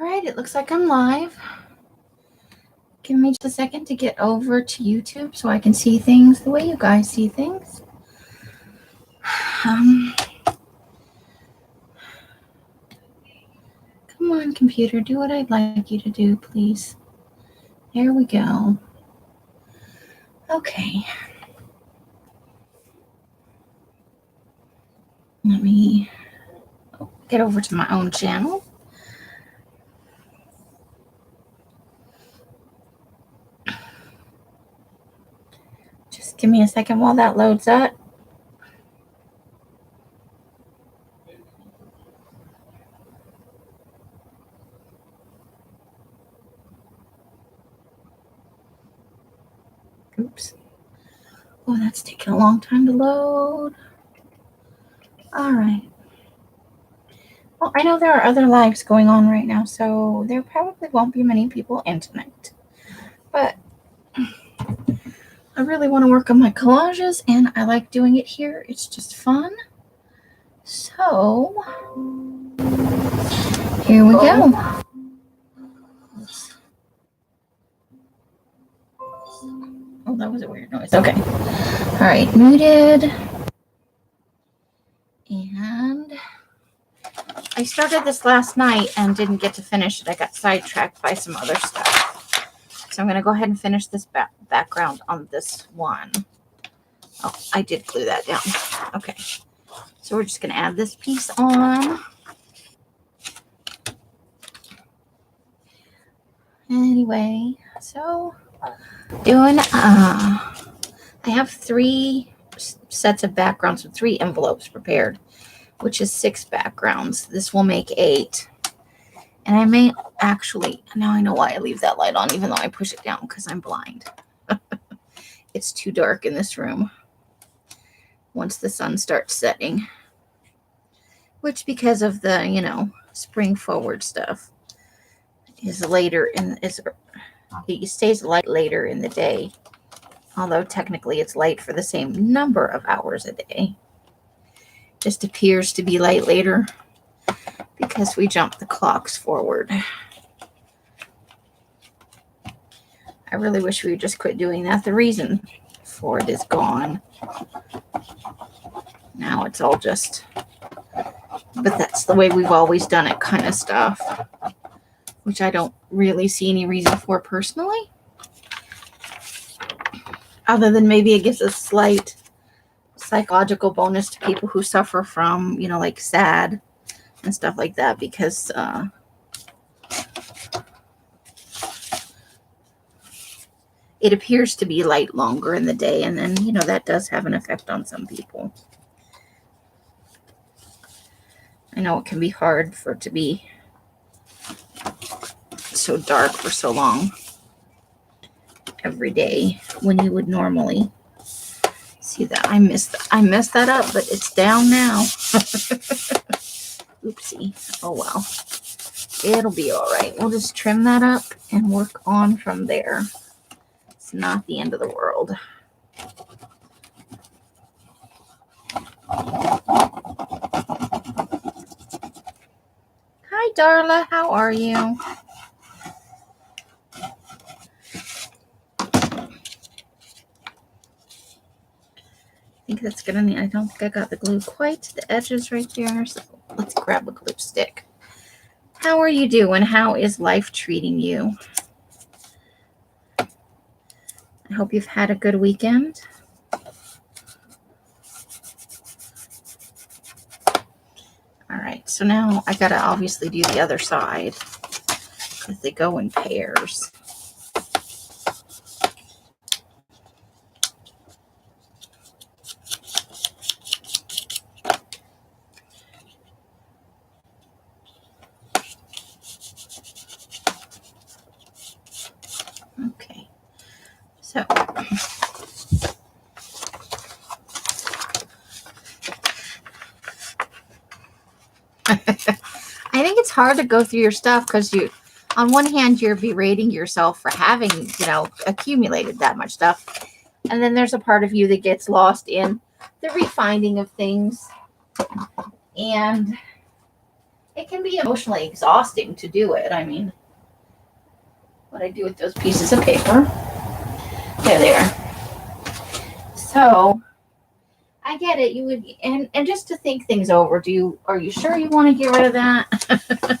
All right, it looks like I'm live. Give me just a second to get over to YouTube so I can see things the way you guys see things. Come on, computer, do what I'd like you to do, please. There we go. Okay. Let me get over to my own channel. Just give me a second while that loads up. Oops. Oh, that's taking a long time to load. All right. Well, I know there are other lives going on right now, so there probably won't be many people in tonight. But I really want to work on my collages, and I like doing it here. It's just fun. So, here we go. Oh, that was a weird noise. Okay. All right, muted. And I started this last night and didn't get to finish it. I got sidetracked by some other stuff. So I'm going to go ahead and finish this background on this one. Oh, I did glue that down. Okay. So we're just going to add this piece on. Anyway, so doing, I have 3 sets of backgrounds with 3 envelopes prepared, which is 6 backgrounds. This will make 8. And I may actually, now I know why I leave that light on, even though I push it down because I'm blind. It's too dark in this room once the sun starts setting, which because of the, spring forward stuff is later it stays light later in the day, although technically it's light for the same number of hours a day. Just appears to be light later because we jump the clocks forward. I really wish we would just quit doing that. The reason for it is gone. Now it's all just, but that's the way we've always done it kind of stuff, which I don't really see any reason for personally, other than maybe it gives a slight psychological bonus to people who suffer from, like SAD and stuff like that, because it appears to be light longer in the day, and then, that does have an effect on some people. I know it can be hard for it to be so dark for so long every day when you would normally see that. I messed that up, but it's down now. Oopsie. Oh well. It'll be all right. We'll just trim that up and work on from there. It's not the end of the world. Hi, Darla. How are you? I think that's gonna need, I don't think I got the glue quite to the edges right there. So let's grab a glue stick. How are you doing? How is life treating you? I hope you've had a good weekend. All right, so now I gotta obviously do the other side because they go in pairs. Okay, so I think it's hard to go through your stuff because on one hand, you're berating yourself for having, accumulated that much stuff. And then there's a part of you that gets lost in the refinding of things. And it can be emotionally exhausting to do it. I mean, what I do with those pieces of paper. There they are. So I get it. You would, and just to think things over. Are you sure you want to get rid of that?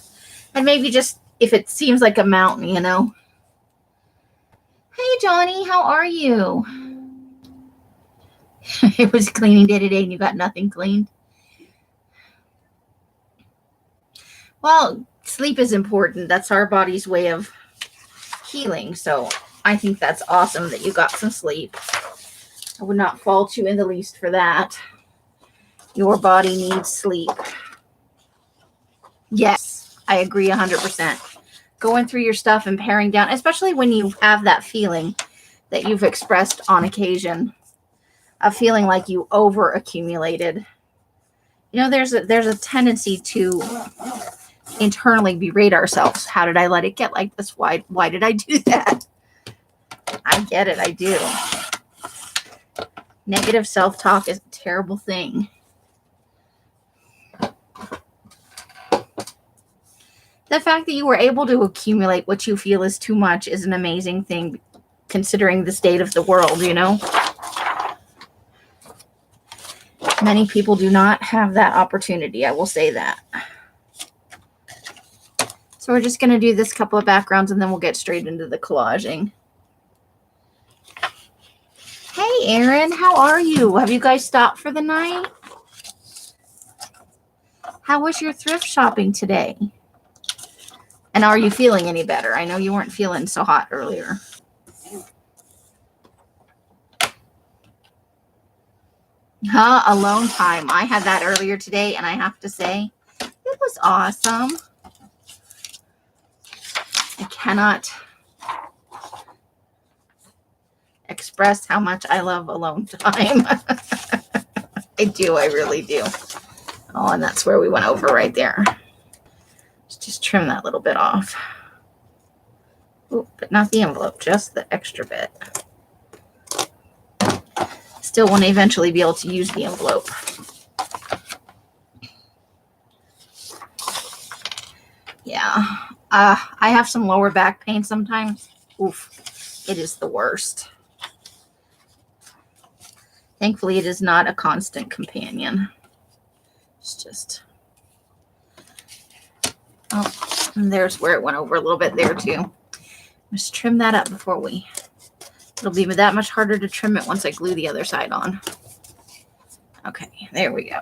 And maybe just if it seems like a mountain, you know. Hey Johnny, how are you? It was cleaning day today, and you got nothing cleaned. Well, sleep is important. That's our body's way of healing. So I think that's awesome that you got some sleep. I would not fault you in the least for that. Your body needs sleep. Yes, I agree 100%. Going through your stuff and paring down, especially when you have that feeling that you've expressed on occasion, of feeling like you over accumulated. You know, there's a tendency to internally berate ourselves. How did I let it get like this? Why did I do that? I get it. I do. Negative self-talk is a terrible thing. The fact that you were able to accumulate what you feel is too much is an amazing thing, considering the state of the world, you know? Many people do not have that opportunity. I will say that. So we're just going to do this couple of backgrounds and then we'll get straight into the collaging. Hey, Aaron, how are you? Have you guys stopped for the night? How was your thrift shopping today? And are you feeling any better? I know you weren't feeling so hot earlier. Alone time. I had that earlier today, and I have to say, it was awesome. I cannot express how much I love alone time. I do. I really do. Oh, and that's where we went over right there. Let's just trim that little bit off. Ooh, but not the envelope, just the extra bit. Still want to eventually be able to use the envelope. Yeah. I have some lower back pain sometimes. Oof. It is the worst. Thankfully, it is not a constant companion. It's just... Oh, and there's where it went over a little bit there, too. Just trim that up before we... It'll be that much harder to trim it once I glue the other side on. Okay, there we go.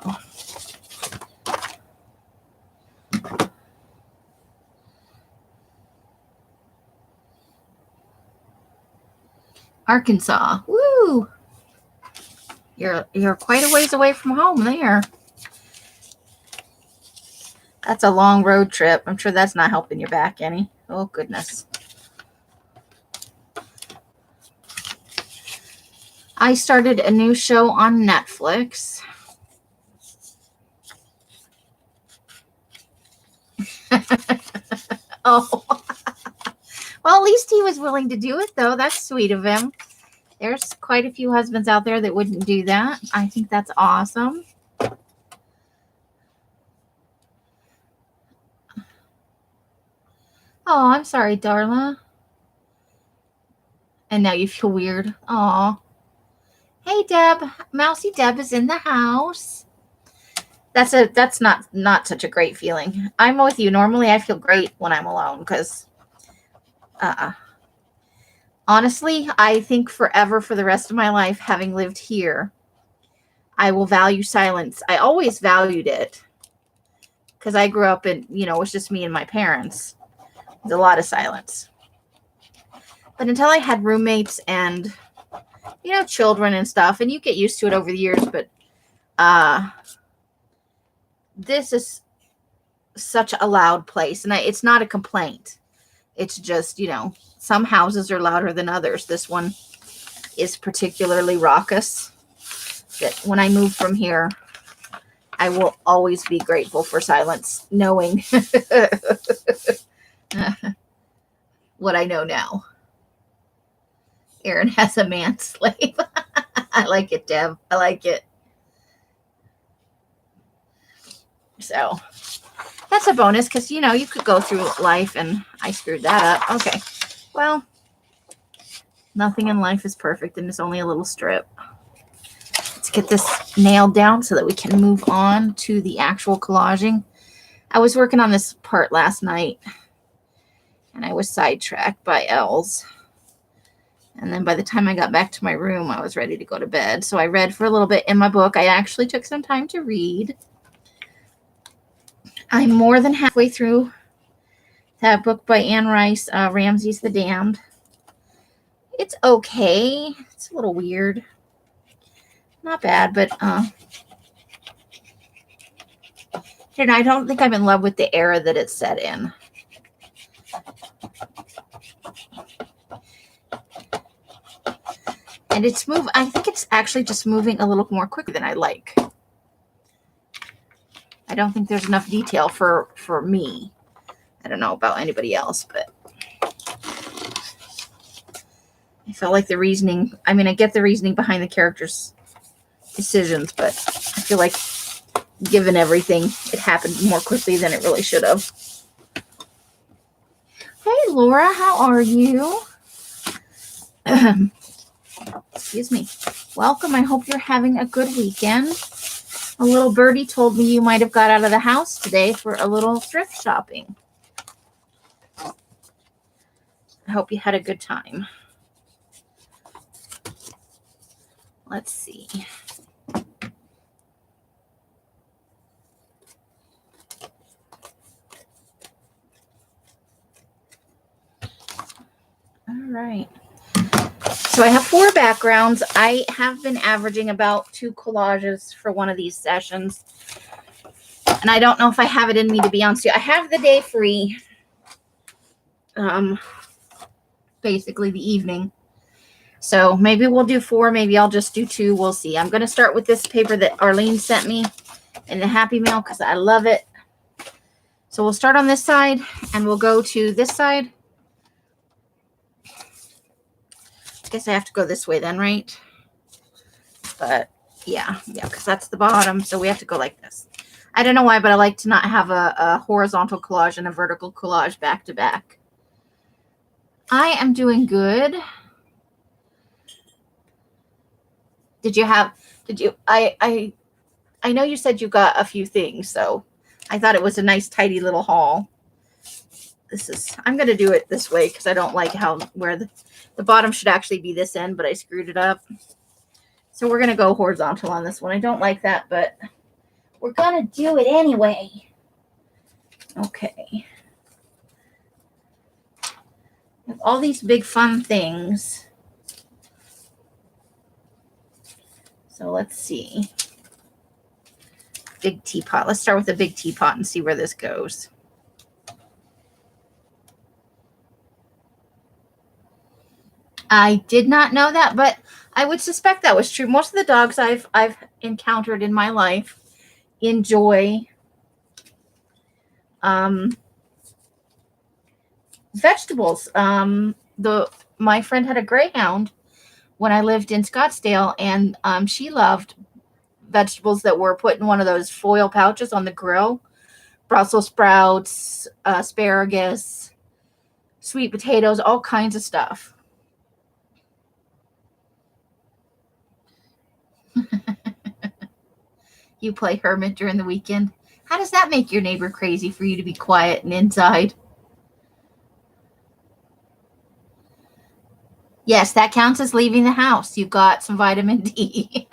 Arkansas. Woo! You're quite a ways away from home there. That's a long road trip. I'm sure that's not helping your back any. Oh, goodness. I started a new show on Netflix. Oh. Well, at least he was willing to do it, though. That's sweet of him. There's quite a few husbands out there that wouldn't do that. I think that's awesome. Oh, I'm sorry, Darla. And now you feel weird. Aw. Hey, Deb. Mousy Deb is in the house. That's not such a great feeling. I'm with you. Normally, I feel great when I'm alone because, honestly, I think forever for the rest of my life, having lived here, I will value silence. I always valued it because I grew up in, it was just me and my parents. There's a lot of silence. But until I had roommates and, children and stuff, and you get used to it over the years, but this is such a loud place. And it's not a complaint. It's just, some houses are louder than others. This one is particularly raucous. That when I move from here, I will always be grateful for silence, knowing what I know now. Aaron has a man slave. I like it, Deb. I like it. So, That's a bonus because, you know, you could go through life and I screwed that up. Okay. Well, nothing in life is perfect and it's only a little strip. Let's get this nailed down so that we can move on to the actual collaging. I was working on this part last night and I was sidetracked by L's. And then by the time I got back to my room, I was ready to go to bed. So I read for a little bit in my book. I actually took some time to read. I'm more than halfway through that book by Anne Rice, Ramses the Damned. It's okay. It's a little weird. Not bad, but and I don't think I'm in love with the era that it's set in. And it's I think it's actually just moving a little more quickly than I like. I don't think there's enough detail for me. I don't know about anybody else, but I felt like the reasoning, I mean, I get the reasoning behind the characters' decisions, but I feel like given everything, it happened more quickly than it really should have. Hey, Laura, how are you? Excuse me. Welcome. I hope you're having a good weekend. A little birdie told me you might have got out of the house today for a little thrift shopping. I hope you had a good time. Let's see. All right. So I have 4 backgrounds. I have been averaging about 2 collages for one of these sessions. And I don't know if I have it in me, to be honest with you. I have the day free. Basically the evening. So maybe we'll do 4. Maybe I'll just do 2. We'll see. I'm going to start with this paper that Arlene sent me in the Happy Mail because I love it. So we'll start on this side and we'll go to this side. I guess I have to go this way then, right? But yeah, because that's the bottom. So we have to go like this. I don't know why, but I like to not have a horizontal collage and a vertical collage back to back. I am doing good. I know you said you got a few things, so I thought it was a nice tidy little haul. I'm going to do it this way because I don't like where the bottom should actually be this end, but I screwed it up. So we're going to go horizontal on this one. I don't like that, but we're going to do it anyway. Okay. With all these big fun things. So let's see. Big teapot. Let's start with a big teapot and see where this goes. I did not know that, but I would suspect that was true. Most of the dogs I've encountered in my life enjoy vegetables. My friend had a greyhound when I lived in Scottsdale, and she loved vegetables that were put in one of those foil pouches on the grill. Brussels sprouts, asparagus, sweet potatoes, all kinds of stuff. You play hermit during the weekend. How does that make your neighbor crazy for you to be quiet and inside? Yes, that counts as leaving the house. You've got some vitamin D.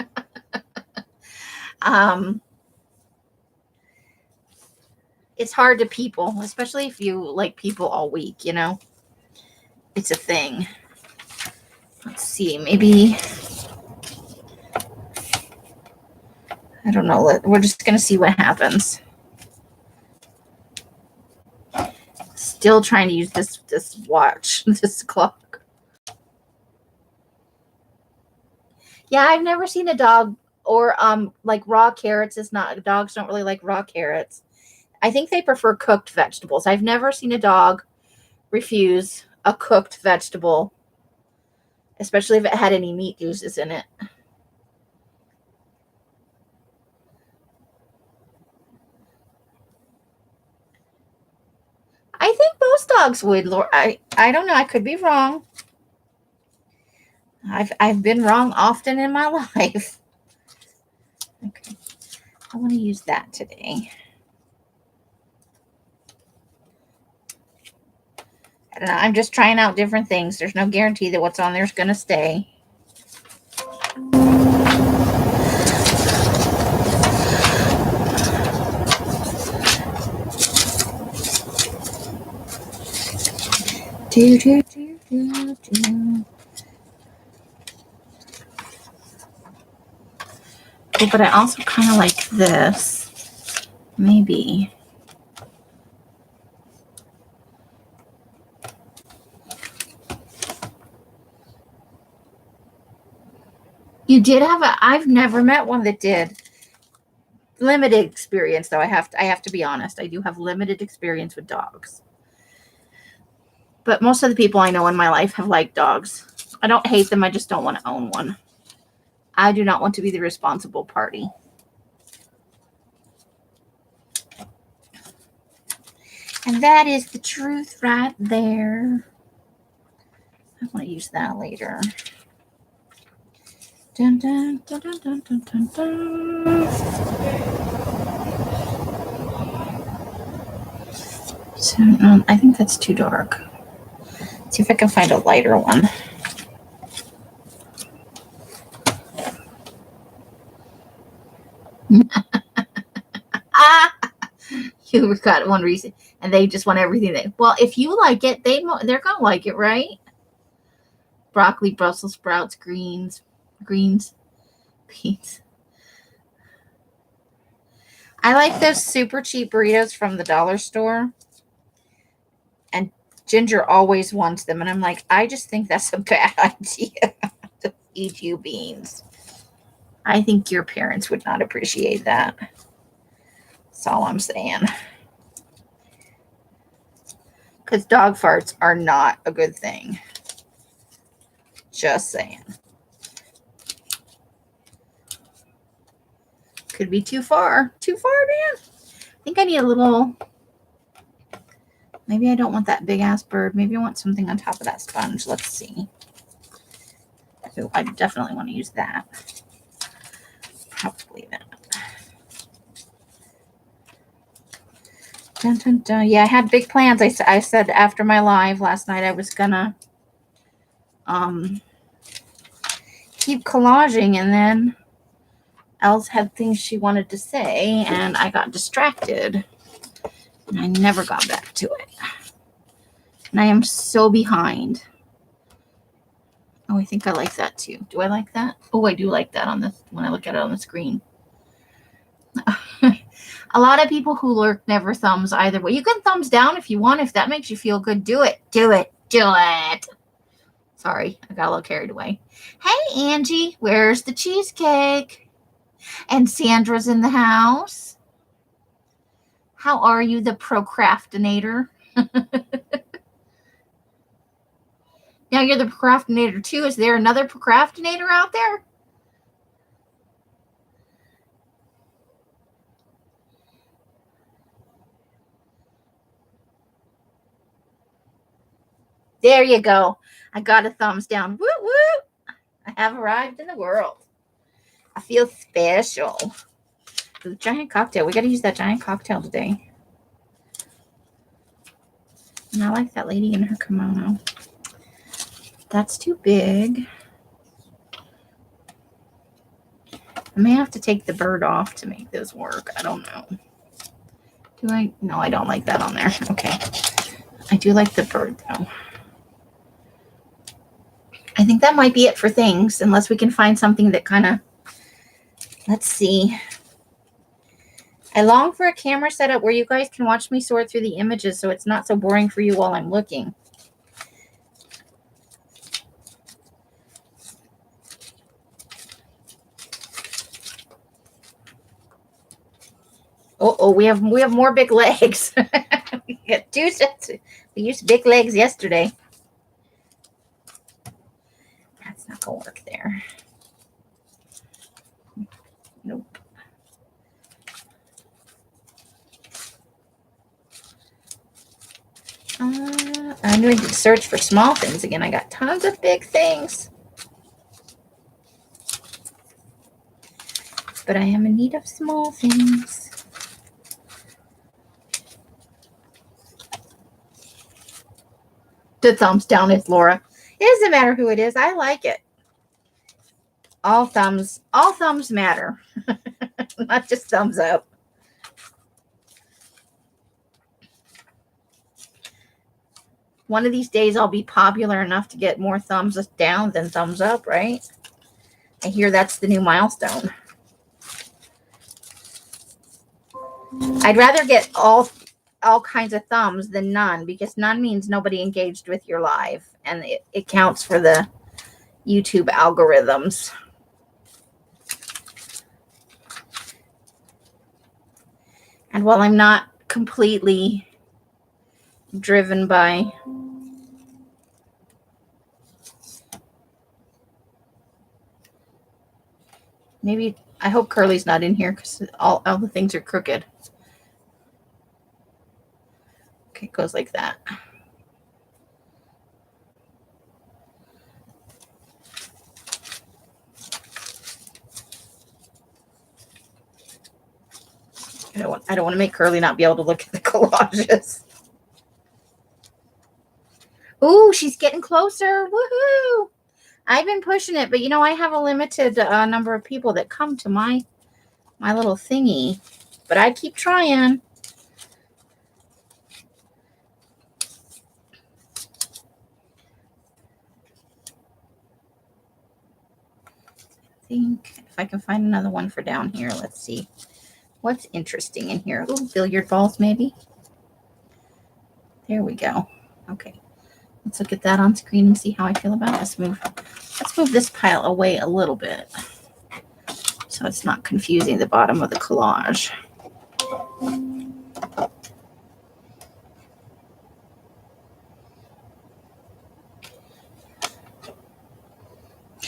It's hard to people, especially if you like people all week, you know. It's a thing. Let's see, maybe, I don't know. We're just going to see what happens. Still trying to use this watch, this clock. Yeah, I've never seen a dog or like raw carrots. Dogs don't really like raw carrots. I think they prefer cooked vegetables. I've never seen a dog refuse a cooked vegetable, especially if it had any meat juices in it. dogs would. I don't know. I could be wrong. I've been wrong often in my life. Okay. I want to use that today. I don't know. I'm just trying out different things. There's no guarantee that what's on there is going to stay. Do, do, do, do, do. Oh, but I also kind of like this. Maybe. You did have I've never met one that did. Limited experience, though. I have to be honest. I do have limited experience with dogs. But most of the people I know in my life have liked dogs. I don't hate them. I just don't want to own one. I do not want to be the responsible party. And that is the truth right there. I want to use that later. Dun, dun, dun, dun, dun, dun, dun, dun. So, I think that's too dark. See if I can find a lighter one. You got one reason, and they just want everything. Well, if you like it, they're gonna like it, right? Broccoli, Brussels sprouts, greens, beans. I like those super cheap burritos from the dollar store. And Ginger always wants them. And I'm like, I just think that's a bad idea to feed you beans. I think your parents would not appreciate that. That's all I'm saying. Because dog farts are not a good thing. Just saying. Could be too far. Too far, man. I think I need a little. Maybe I don't want that big ass bird. Maybe I want something on top of that sponge. Let's see. So I definitely want to use that. Probably that. Dun, dun, dun. Yeah, I had big plans. I said after my live last night I was gonna keep collaging, and then Els had things she wanted to say, and I got distracted, and I never got back to it. And I am so behind. Oh, I think I like that too. Do I like that? Oh, I do like that on this when I look at it on the screen. A lot of people who lurk never thumbs either way. You can thumbs down if you want. If that makes you feel good, do it. Do it. Do it. Sorry, I got a little carried away. Hey, Angie, where's the cheesecake? And Sandra's in the house. How are you, the procrastinator? Now you're the procrastinator too. Is there another procrastinator out there? There you go. I got a thumbs down. Woo woo. I have arrived in the world. I feel special. The giant cocktail. We got to use that giant cocktail today. And I like that lady in her kimono. That's too big. I may have to take the bird off to make this work. I don't know. Do I? No, I don't like that on there. Okay. I do like the bird, though. I think that might be it for things, unless we can find something that kind of... Let's see. I long for a camera setup where you guys can watch me sort through the images so it's not so boring for you while I'm looking. Oh, we have more big legs. We got 2 sets. We used big legs yesterday. That's not gonna work there. Nope. I'm doing a search for small things again. I got tons of big things. But I am in need of small things. The thumbs down is Laura. It doesn't matter who it is. I like it. All thumbs matter. Not just thumbs up. One of these days I'll be popular enough to get more thumbs down than thumbs up, right? I hear that's the new milestone. I'd rather get all kinds of thumbs than none, because none means nobody engaged with your live, and it counts for the YouTube algorithms. And while I'm not completely driven by maybe, I hope Curly's not in here because all the things are crooked. Okay, it goes like that. I don't want to make Curly not be able to look at the collages. Ooh, she's getting closer. Woohoo! I've been pushing it, but you know, I have a limited number of people that come to my little thingy, but I keep trying. I think if I can find another one for down here, let's see what's interesting in here. Ooh, billiard balls, maybe. There we go. Okay. Let's look at that on screen and see how I feel about it. Let's move this pile away a little bit so it's not confusing the bottom of the collage.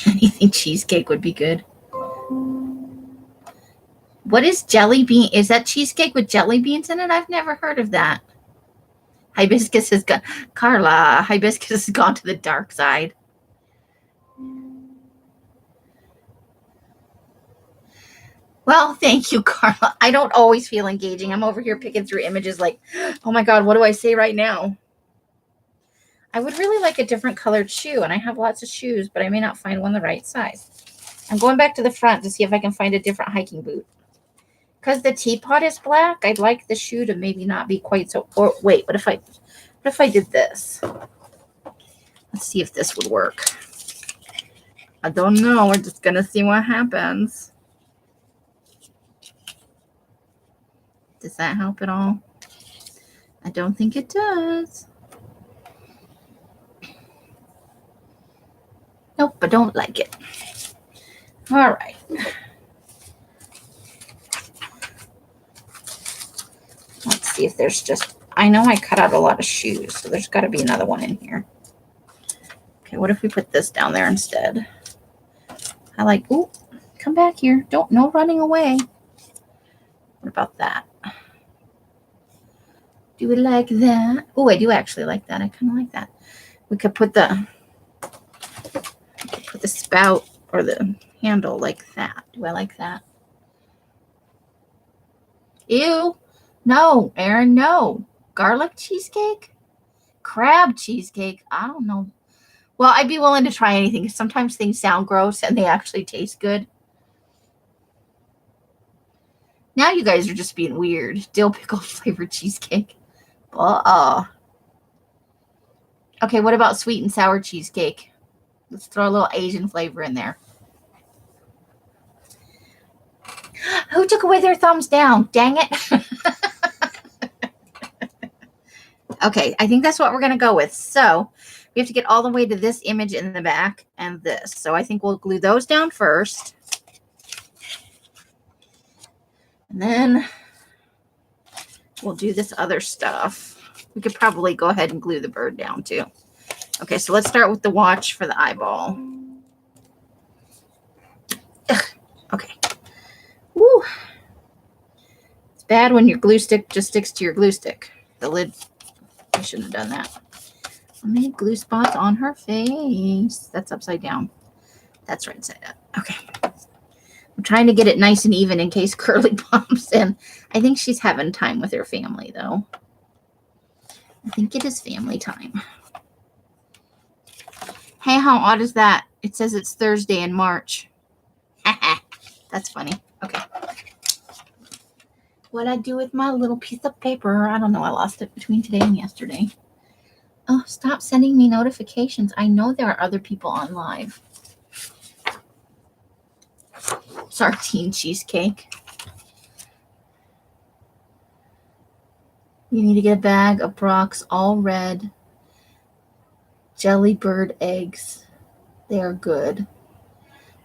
Anything cheesecake would be good. What is jelly bean? Is that cheesecake with jelly beans in it? I've never heard of that. Hibiscus has gone. Carla, Hibiscus has gone to the dark side. Well, thank you, Carla. I don't always feel engaging. I'm over here picking through images like, oh my God, what do I say right now? I would really like a different colored shoe, and I have lots of shoes, but I may not find one the right size. I'm going back to the front to see if I can find a different hiking boot. Because the teapot is black, I'd like the shoe to maybe not be quite so. Or wait, what if I did this? Let's see if this would work. I don't know. We're just gonna see what happens. Does that help at all? I don't think it does. Nope, I don't like it. All right. Let's see if there's just, I know I cut out a lot of shoes, so there's got to be another one in here. Okay, what if we put this down there instead? I like, ooh, come back here. No running away. What about that? Do we like that? Oh, I do actually like that. I kind of like that. We could put the spout or the handle like that. Do I like that? Ew. No, Aaron, no. Garlic cheesecake? Crab cheesecake? I don't know. Well, I'd be willing to try anything. Sometimes things sound gross and they actually taste good. Now you guys are just being weird. Dill pickle flavored cheesecake. Okay, what about sweet and sour cheesecake? Let's throw a little Asian flavor in there. Who took away their thumbs down? Dang it. Okay, I think that's what we're going to go with. So we have to get all the way to this image in the back and this. So I think we'll glue those down first. And then we'll do this other stuff. We could probably go ahead and glue the bird down too. Okay, so let's start with the watch for the eyeball. Ugh, okay. Woo. It's bad when your glue stick just sticks to your glue stick. The lid, I shouldn't have done that. I made glue spots on her face. That's upside down. That's right side up. Okay. I'm trying to get it nice and even in case Curly pops in. I think she's having time with her family, though. I think it is family time. Hey, how odd is that? It says it's Thursday in March. That's funny. Okay. What'd I do with my little piece of paper? I don't know. I lost it between today and yesterday. Oh, stop sending me notifications. I know there are other people on live. Sardine cheesecake. You need to get a bag of Brock's all red jelly bird eggs. They are good.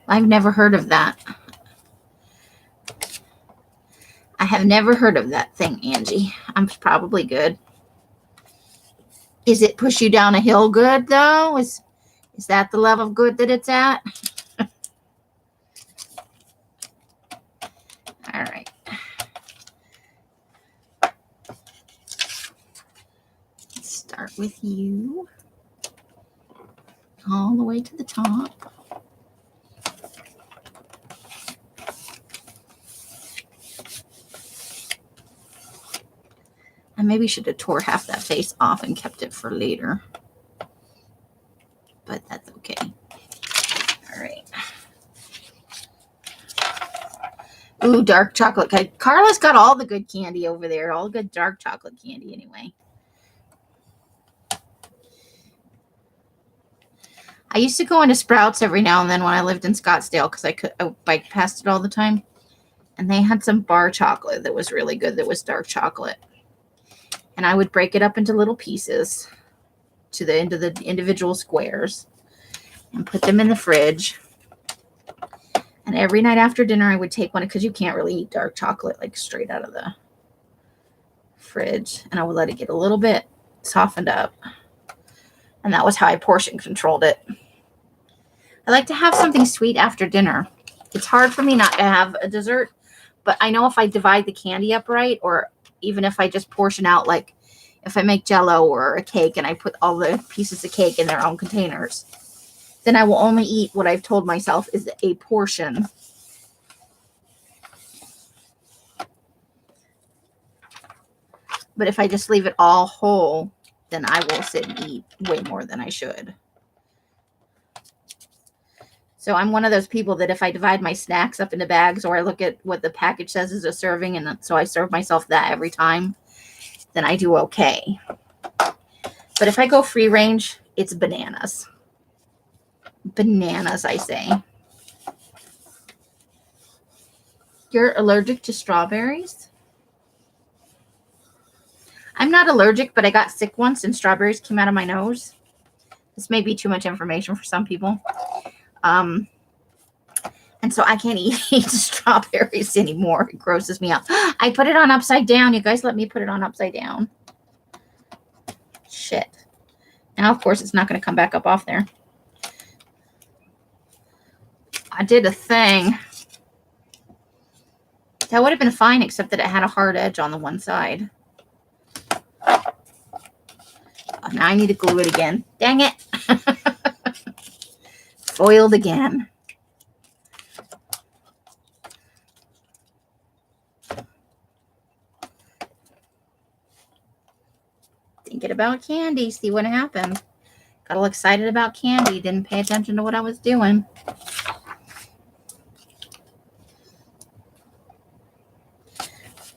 I've never heard of that. I have never heard of that thing, Angie. I'm probably good. Is it push you down a hill good, though? Is that the level of good that it's at? All right. Let's start with you. All the way to the top. I maybe should have tore half that face off and kept it for later. But that's okay. All right. Ooh, dark chocolate. Carla's got all the good candy over there. All the good dark chocolate candy anyway. I used to go into Sprouts every now and then when I lived in Scottsdale because I bike past it all the time. And they had some bar chocolate that was really good that was dark chocolate. And I would break it up into little pieces into the individual squares and put them in the fridge. And every night after dinner, I would take one because you can't really eat dark chocolate like straight out of the fridge. And I would let it get a little bit softened up. And that was how I portion controlled it. I like to have something sweet after dinner. It's hard for me not to have a dessert, but I know if I divide the candy up right, or even if I just portion out, like if I make Jell-O or a cake and I put all the pieces of cake in their own containers, then I will only eat what I've told myself is a portion. But if I just leave it all whole, then I will sit and eat way more than I should. So I'm one of those people that if I divide my snacks up into bags, or I look at what the package says is a serving, and so I serve myself that every time, then I do okay. But if I go free range, it's bananas. Bananas, I say. You're allergic to strawberries? I'm not allergic, but I got sick once and strawberries came out of my nose. This may be too much information for some people. And so I can't eat strawberries anymore. It grosses me out. I put it on upside down. You guys let me put it on upside down. Shit. Now, of course, it's not going to come back up off there. I did a thing. That would have been fine, except that it had a hard edge on the one side. Now I need to glue it again. Dang it. Foiled again. Thinking about candy. See what happened. Got all excited about candy. Didn't pay attention to what I was doing.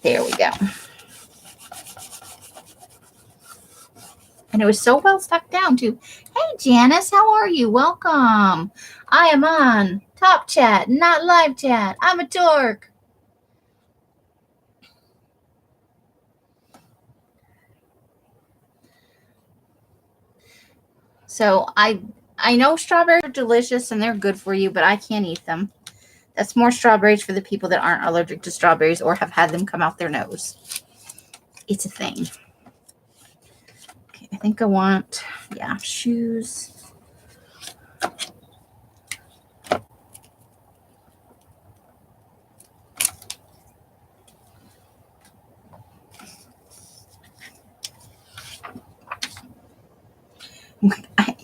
There we go. And it was so well stuck down, too. Hey, Janice, how are you? Welcome. I am on Top Chat, not Live Chat. I'm a dork. So I know strawberries are delicious and they're good for you, but I can't eat them. That's more strawberries for the people that aren't allergic to strawberries or have had them come out their nose. It's a thing. Okay, I think I want, shoes.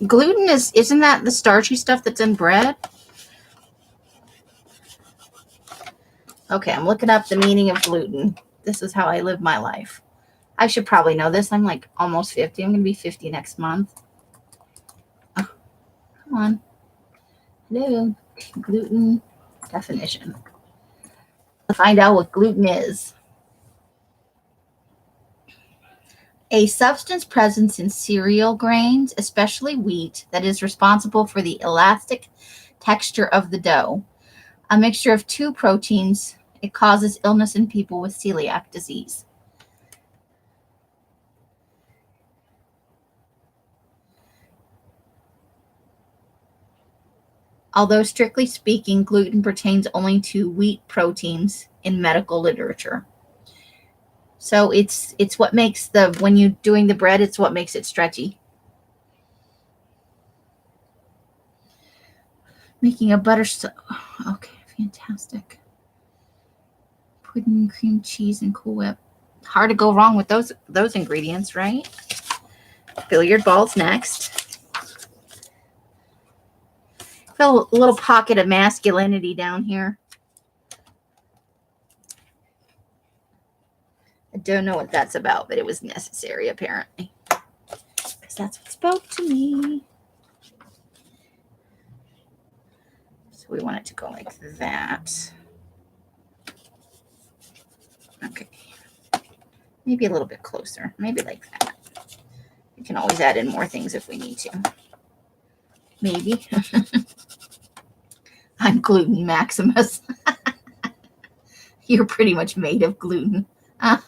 Gluten isn't that the starchy stuff that's in bread? Okay, I'm looking up the meaning of gluten. This is how I live my life. I should probably know this. I'm like almost 50. I'm going to be 50 next month. Oh, come on. Hello. Gluten definition. Let's find out what gluten is. A substance present in cereal grains, especially wheat, that is responsible for the elastic texture of the dough. A mixture of two proteins. It causes illness in people with celiac disease. Although strictly speaking, gluten pertains only to wheat proteins in medical literature. So it's what makes when you're doing the bread, it's what makes it stretchy. Making a butter okay, fantastic. Pudding, cream cheese, and Cool Whip. Hard to go wrong with those ingredients, right? Billiard balls next. Feel a little pocket of masculinity down here. I don't know what that's about, but it was necessary apparently. Because that's what spoke to me. So we want it to go like that. Okay. Maybe a little bit closer. Maybe like that. We can always add in more things if we need to. Maybe. I'm gluten Maximus. You're pretty much made of gluten. I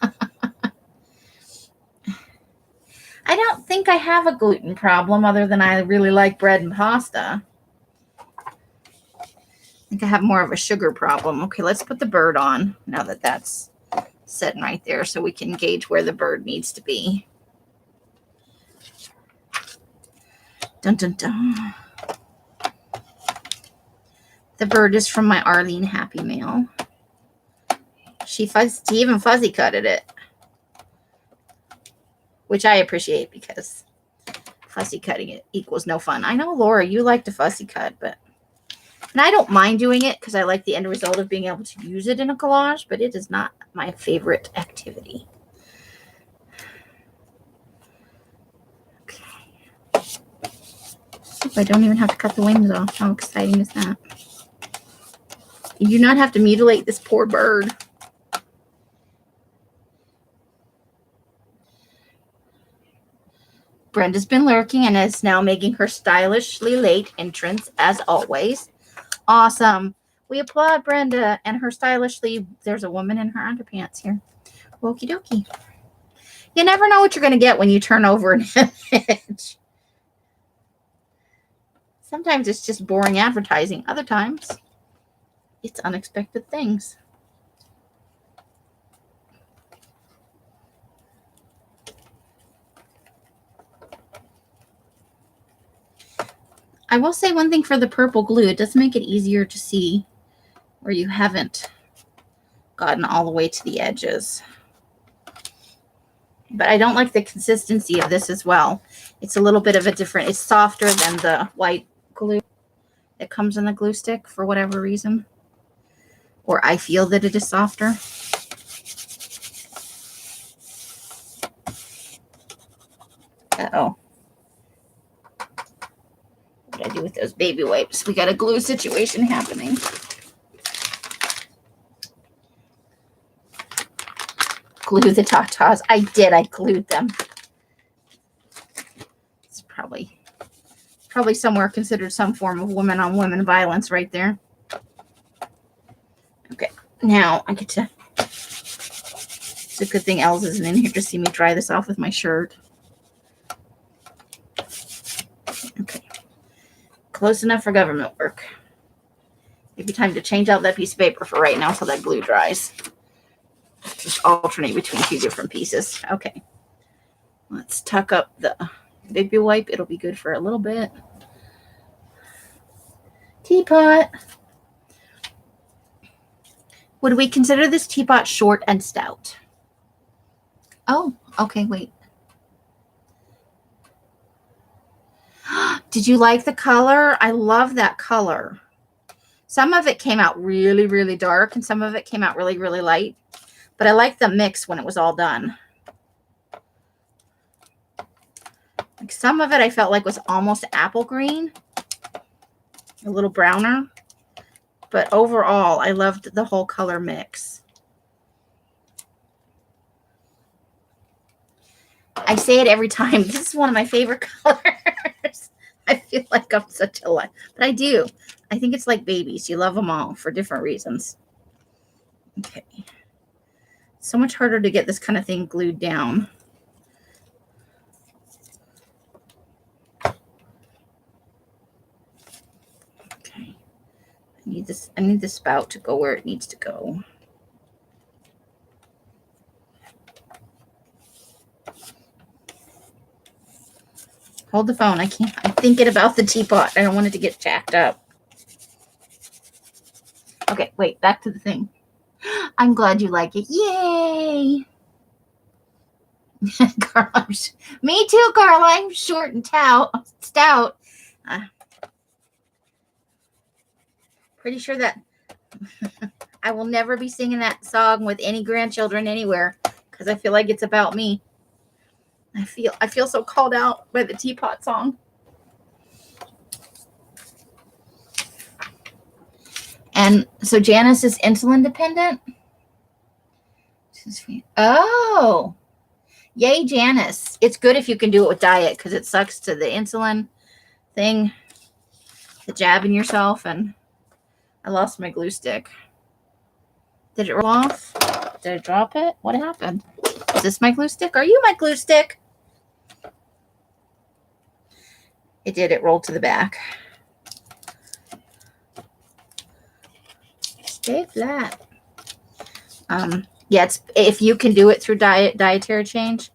don't think I have a gluten problem other than I really like bread and pasta. I think I have more of a sugar problem. Okay, let's put the bird on now that that's sitting right there so we can gauge where the bird needs to be. Dun, dun, dun. The bird is from my Arlene Happy Mail. She even fuzzy cutted it, which I appreciate because fussy cutting it equals no fun. I know, Laura, you like to fussy cut, and I don't mind doing it because I like the end result of being able to use it in a collage, but it is not my favorite activity. Okay. I don't even have to cut the wings off. How exciting is that? You do not have to mutilate this poor bird. Brenda's been lurking and is now making her stylishly late entrance as always. Awesome. We applaud Brenda and her stylishly. There's a woman in her underpants here. Okie dokie. You never know what you're going to get when you turn over an image. Sometimes it's just boring advertising. Other times it's unexpected things. I will say one thing for the purple glue. It does make it easier to see where you haven't gotten all the way to the edges. But I don't like the consistency of this as well. It's a little bit of a different, it's softer than the white glue that comes in the glue stick for whatever reason. Or I feel that it is softer. Uh-oh. What did I do with those baby wipes? We got a glue situation happening. Glue the tatas. I did. I glued them. It's probably somewhere considered some form of women-on-women violence right there. Okay. Now I get to... It's a good thing Els isn't in here to see me dry this off with my shirt. Okay. Close enough for government work. Maybe time to change out that piece of paper for right now so that glue dries. Just alternate between two different pieces. Okay. Let's tuck up the baby wipe. It'll be good for a little bit. Teapot. Would we consider this teapot short and stout? Oh, okay, wait. Did you like the color? I love that color. Some of it came out really, really dark, and some of it came out really, really light. But I like the mix when it was all done. Like some of it I felt like was almost apple green, a little browner. But overall, I loved the whole color mix. I say it every time. This is one of my favorite colors. I feel like I'm such a lot, but I do. I think it's like babies. You love them all for different reasons. Okay. So much harder to get this kind of thing glued down. Okay. I need the spout to go where it needs to go. Hold the phone. I'm thinking about the teapot. I don't want it to get jacked up. Okay, wait, back to the thing. I'm glad you like it. Yay! Carla, me too, Carla. I'm short and stout. Pretty sure that I will never be singing that song with any grandchildren anywhere because I feel like it's about me. I feel so called out by the teapot song. And so Janice is insulin dependent. Oh, yay, Janice. It's good if you can do it with diet because it sucks to the insulin thing, the jabbing yourself. And I lost my glue stick. Did it roll off? Did I drop it? What happened? Is this my glue stick? Are you my glue stick? It did. It rolled to the back. Stay flat. Yeah, it's if you can do it through dietary change,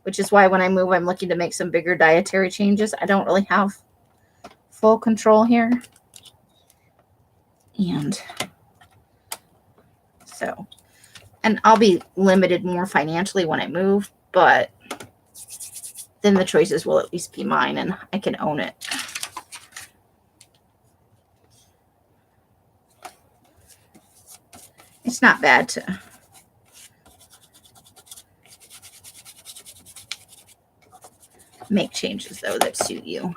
which is why when I move, I'm looking to make some bigger dietary changes. I don't really have full control here. And so, and I'll be limited more financially when I move, but then the choices will at least be mine and I can own it. It's not bad to make changes, though, that suit you.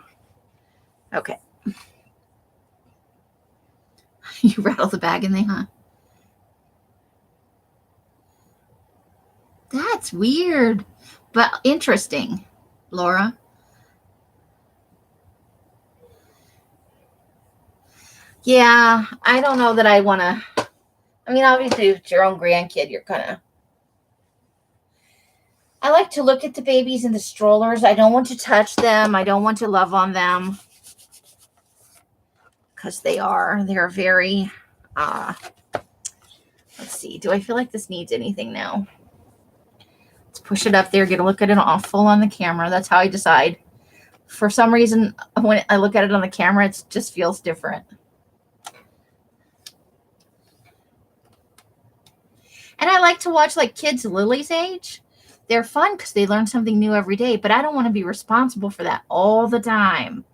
Okay. You rattle the bag in there, huh? That's weird, but interesting, Laura. Yeah, I don't know that I want to. I mean, obviously, if it's your own grandkid, you're kind of. I like to look at the babies in the strollers. I don't want to touch them. I don't want to love on them. Because they're very, let's see. Do I feel like this needs anything now? Let's push it up there, get a look at it all full on the camera. That's how I decide. For some reason, when I look at it on the camera, it just feels different. And I like to watch like kids Lily's age. They're fun because they learn something new every day, but I don't want to be responsible for that all the time.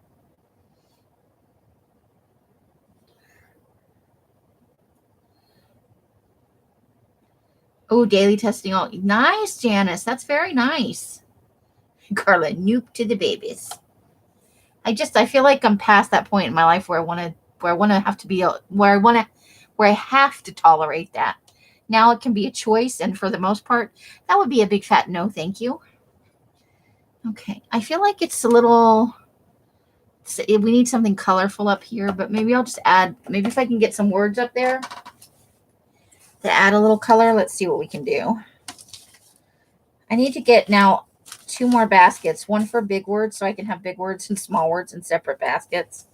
Oh, daily testing. Oh, nice, Janice. That's very nice. Carla, nope to the babies. I feel like I'm past that point in my life where I have to tolerate that. Now it can be a choice, and for the most part, that would be a big fat no, thank you. Okay, I feel like it's a little. We need something colorful up here, but maybe I'll just add. Maybe if I can get some words up there to add a little color. Let's see what we can do. I need to get now 2 more baskets, one for big words so I can have big words and small words in separate baskets.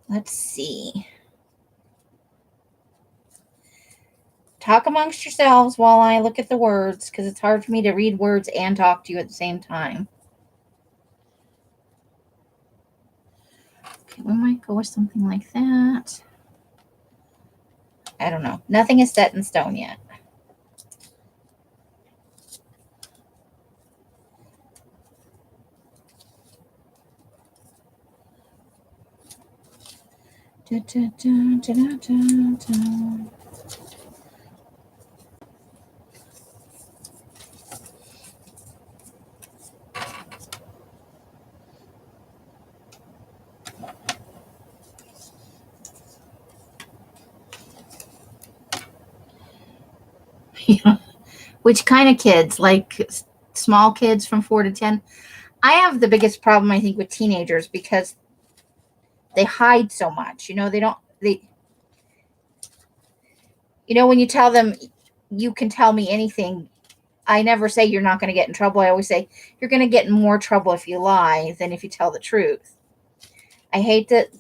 Let's see. Talk amongst yourselves while I look at the words because it's hard for me to read words and talk to you at the same time. Okay, we might go with something like that. I don't know. Nothing is set in stone yet. Da, da, da, da, da, da. Yeah. Which kind of kids? Like small kids from 4 to 10? I have the biggest problem, I think, with teenagers because they hide so much. When you tell them you can tell me anything, I never say you're not going to get in trouble. I always say you're going to get in more trouble if you lie than if you tell the truth. I hate that,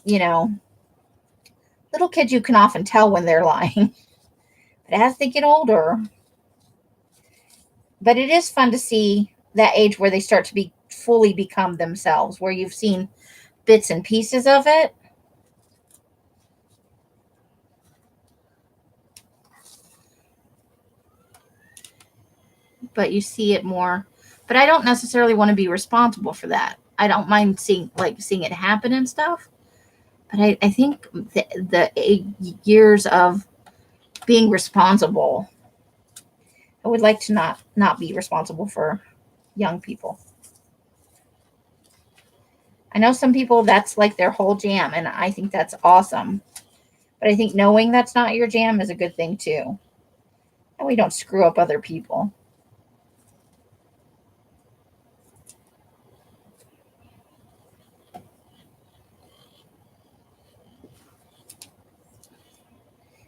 little kids, you can often tell when they're lying. But as they get older, but it is fun to see that age where they start to be fully become themselves, where you've seen bits and pieces of it. But you see it more. But I don't necessarily want to be responsible for that. I don't mind seeing it happen and stuff. But I think the years of being responsible, I would like to not be responsible for young people. I know some people that's like their whole jam, and I think that's awesome. But I think knowing that's not your jam is a good thing too. And we don't screw up other people.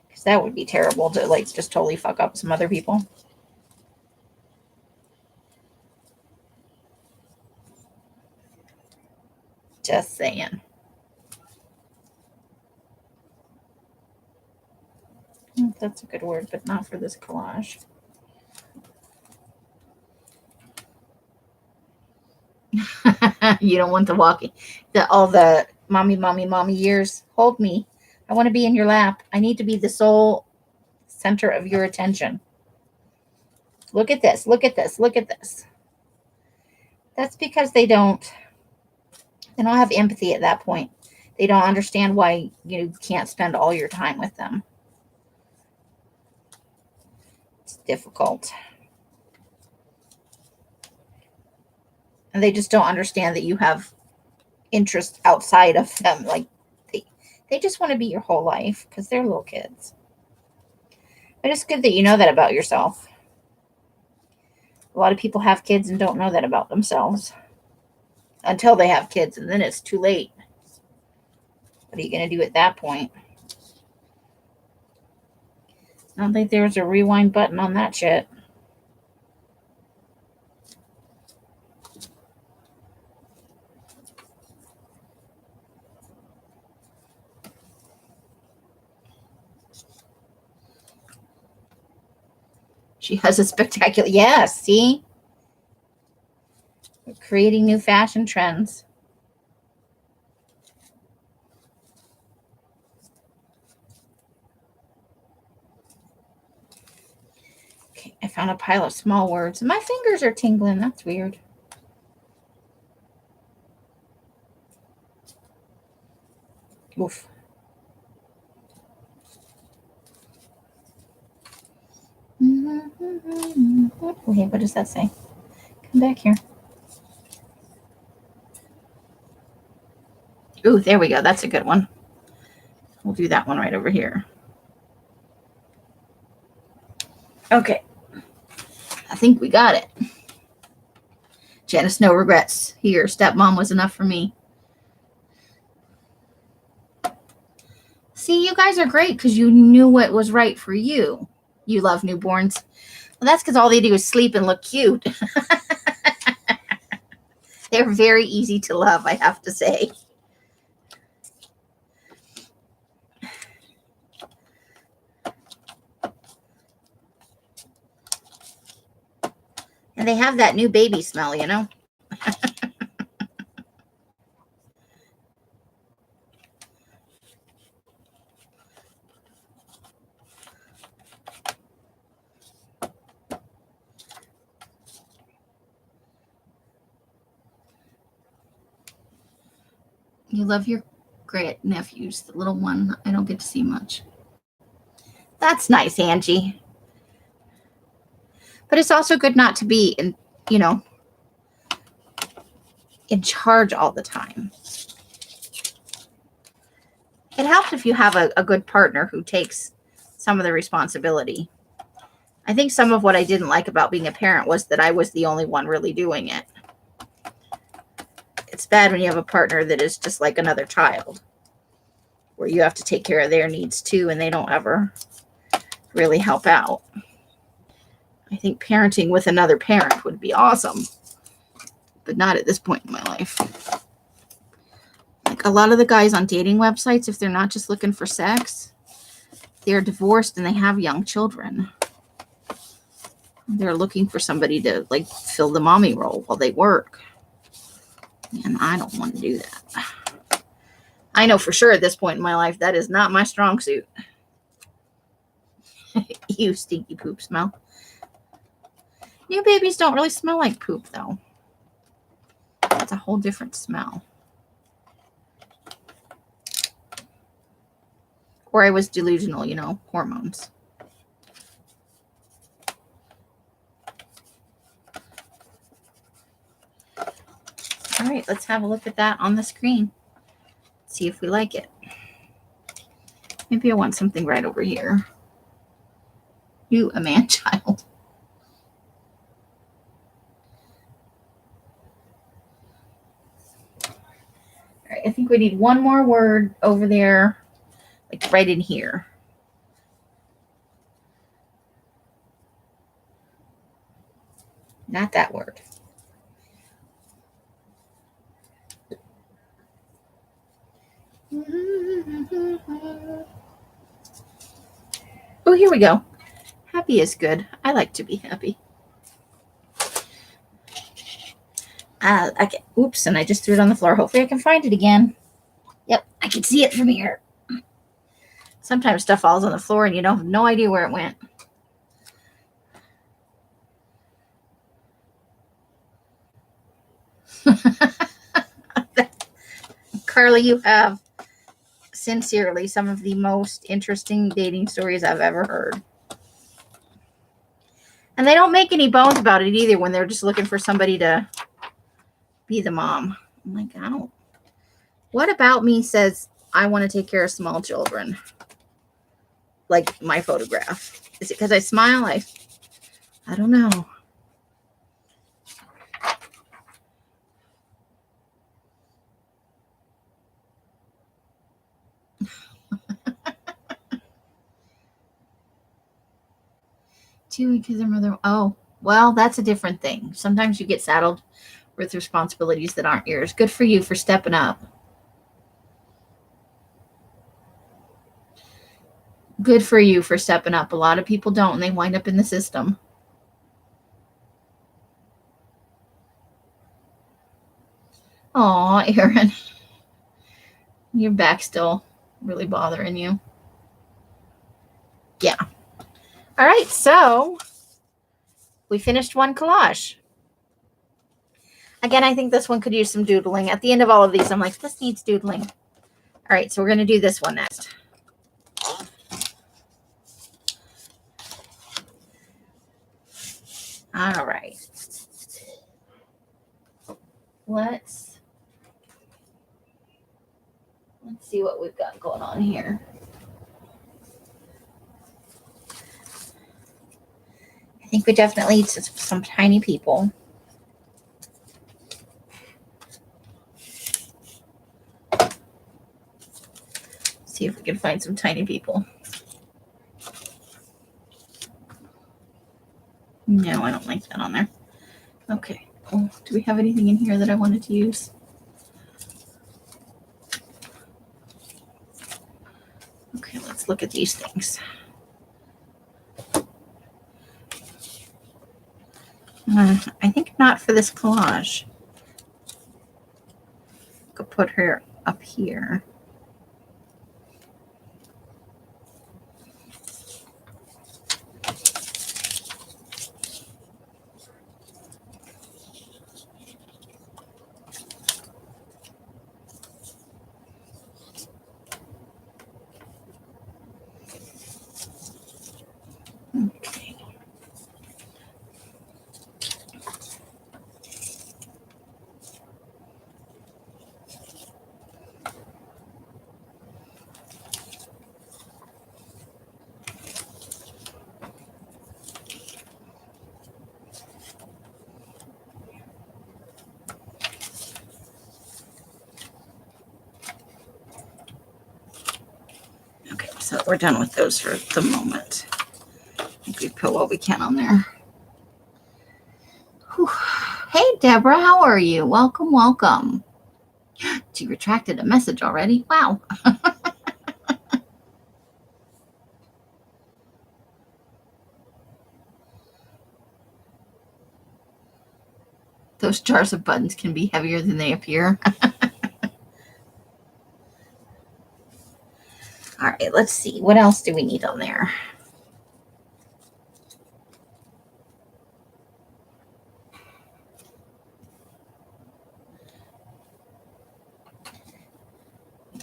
Because that would be terrible to just totally fuck up some other people. Just saying. That's a good word, but not for this collage. You don't want the walking, all the mommy years. Hold me. I want to be in your lap. I need to be the sole center of your attention. Look at this. Look at this. Look at this. That's because they don't have empathy at that point. They don't understand why you can't spend all your time with them. It's difficult. And they just don't understand that you have interests outside of them. Like they just want to be your whole life because they're little kids. But it's good that you know that about yourself. A lot of people have kids and don't know that about themselves until they have kids, and then it's too late. What are you going to do at that point? I don't think there's a rewind button on that shit. She has a spectacular, yeah, see? We're creating new fashion trends. Okay, I found a pile of small words. My fingers are tingling. That's weird. Oof. Okay, what does that say? Come back here. Ooh, there we go. That's a good one. We'll do that one right over here. Okay. I think we got it. Janice, no regrets. Here, stepmom was enough for me. See, you guys are great because you knew what was right for you. You love newborns. Well, that's because all they do is sleep and look cute. They're very easy to love, I have to say. And they have that new baby smell, You love your great nephews. The little one I don't get to see much. That's nice, Angie. But it's also good not to be in, in charge all the time. It helps if you have a good partner who takes some of the responsibility. I think some of what I didn't like about being a parent was that I was the only one really doing it. It's bad when you have a partner that is just like another child, where you have to take care of their needs too, and they don't ever really help out. I think parenting with another parent would be awesome, but not at this point in my life. Like a lot of the guys on dating websites, if they're not just looking for sex, they're divorced and they have young children. They're looking for somebody to like fill the mommy role while they work. And I don't want to do that. I know for sure at this point in my life, that is not my strong suit. You stinky poop smell. New babies don't really smell like poop, though. It's a whole different smell. Or I was delusional, hormones. All right, let's have a look at that on the screen. See if we like it. Maybe I want something right over here. You, a man-child. All right, I think we need one more word over there, like right in here. Not that word. Oh, here we go. Happy is good. I like to be happy. Okay. Oops, and I just threw it on the floor. Hopefully I can find it again. Yep, I can see it from here. Sometimes stuff falls on the floor and you don't have no idea where it went. Carly, you have sincerely some of the most interesting dating stories I've ever heard. And they don't make any bones about it either when they're just looking for somebody to be the mom. I'm like, I don't. What about me says I want to take care of small children? Like my photograph. Is it because I smile? I don't know. Too, because their mother. Oh, well, that's a different thing. Sometimes you get saddled with responsibilities that aren't yours. Good for you for stepping up. Good for you for stepping up. A lot of people don't, and they wind up in the system. Aw, Aaron. Your back's still really bothering you. Yeah. All right, so we finished one collage. Again, I think this one could use some doodling. At the end of all of these, I'm like, this needs doodling. All right, so we're going to do this one next. All right. Let's see what we've got going on here. I think we definitely need some tiny people. See if we can find some tiny people. No, I don't like that on there. Okay. Well, do we have anything in here that I wanted to use? Okay, let's look at these things. I think not for this collage. Could put her up here. but we're done with those for the moment. I think we put what we can on there. Whew. Hey, Deborah, how are you? Welcome, welcome. She retracted a message already. Wow. Those jars of buttons can be heavier than they appear. All right, let's see. What else do we need on there?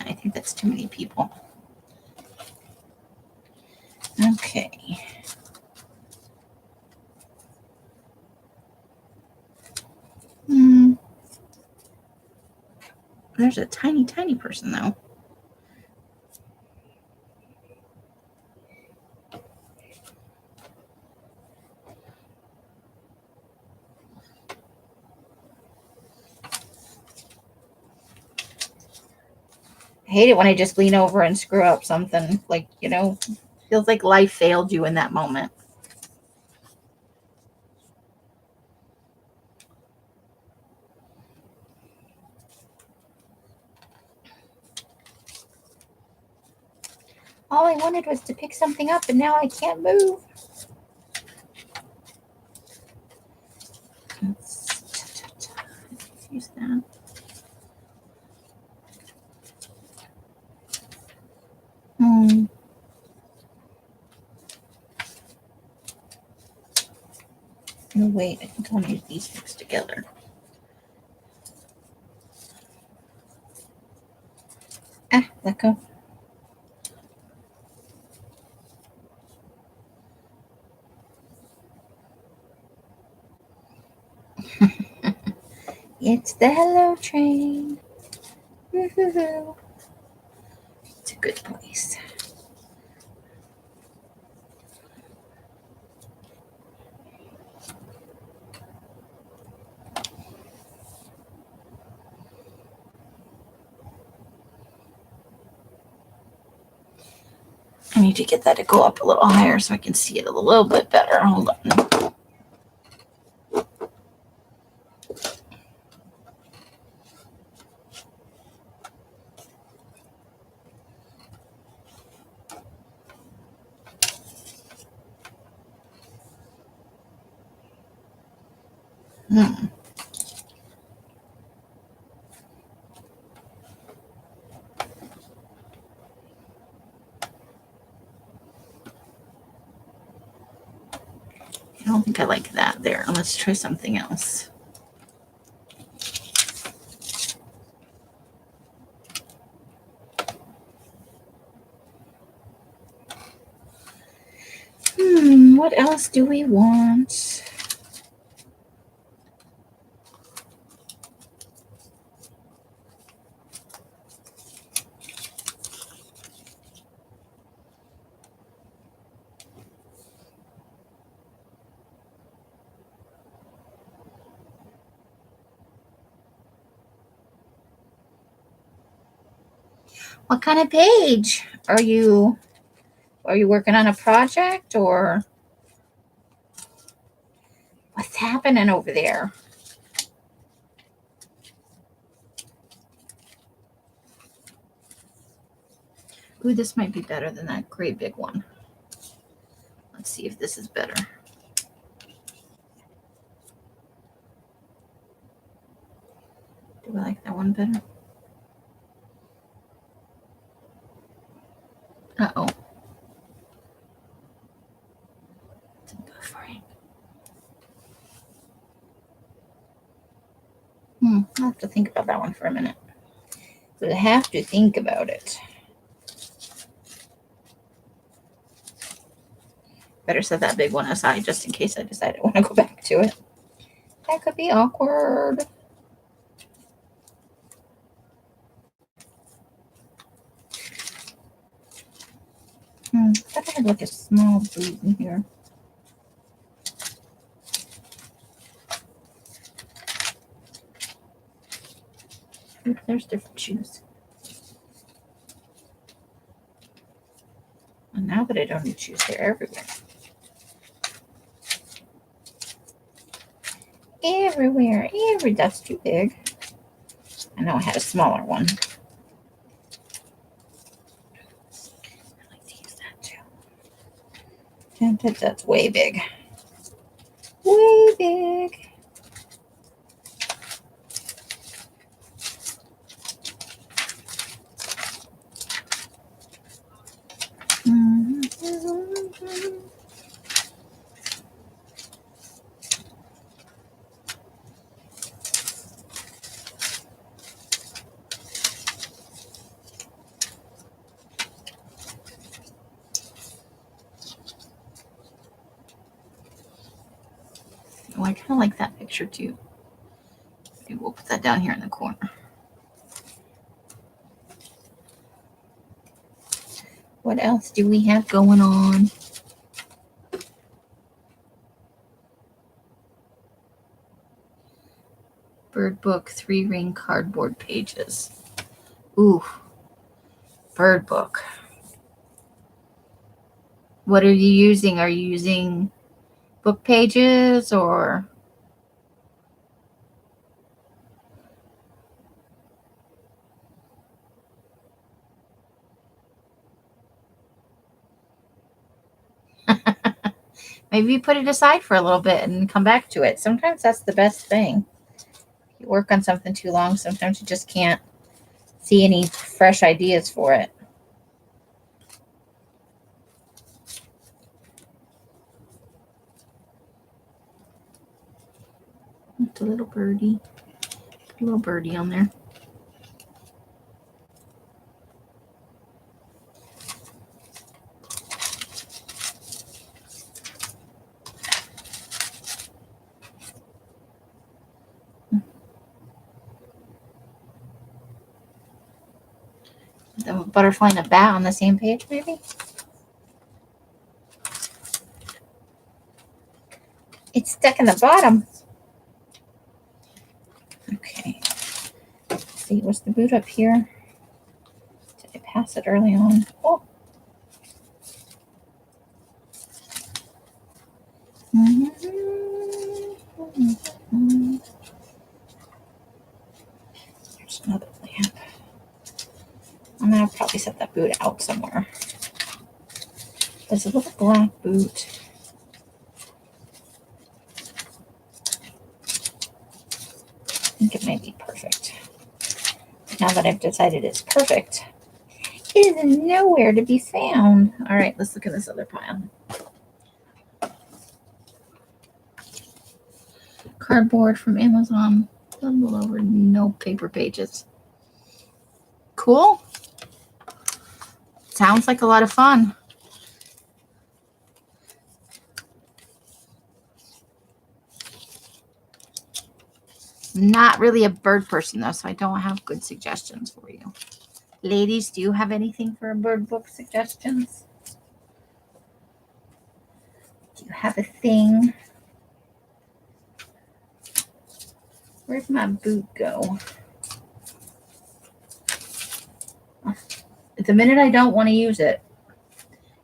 I think that's too many people. Okay. There's a tiny, tiny person, though. I hate it when I just lean over and screw up something. Like, feels like life failed you in that moment. All I wanted was to pick something up, and now I can't move. Let's use that. No, wait, I think I'll use these mixed together. Let go. It's the Hello Train. Woo-hoo-hoo. It's a good place. I need to get that to go up a little higher so I can see it a little bit better. Hold on. I don't think I like that there. Let's try something else. What else do we want? What kind of page? Are you working on a project, or what's happening over there? Ooh, this might be better than that great big one. Let's see if this is better. Do I like that one better? Uh-oh. It's buffering. I'll have to think about that one for a minute. We'll have to think about it. Better set that big one aside just in case I decide I want to go back to it. That could be awkward. I thought I had like a small boot in here. Ooh, there's different shoes. And now that I don't need shoes, they're everywhere. That's too big. I know I had a smaller one. I like to use that too. That's way big. Way big. Oh, I kind of like that picture too. Maybe we'll put that down here in the corner. What else do we have going on? Bird book, 3-ring cardboard pages. Ooh, bird book. What are you using? Are you using book pages or? Maybe you put it aside for a little bit and come back to it. Sometimes that's the best thing. You work on something too long, sometimes you just can't see any fresh ideas for it. It's a little birdie. Put a little birdie on there. The butterfly and a bat on the same page, maybe? It's stuck in the bottom. Okay. Let's see, was the boot up here? Did I pass it early on? Oh. There's another lamp. I'm gonna probably set that boot out somewhere. There's a little black boot. I think it might be perfect. Now that I've decided it's perfect, it is nowhere to be found. All right, let's look at this other pile. Cardboard from Amazon. Bundle over, no paper pages. Cool. Sounds like a lot of fun. Not really a bird person though, so I don't have good suggestions for you. Ladies, do you have anything for bird book suggestions? Do you have a thing? Where'd my boot go? The minute I don't want to use it,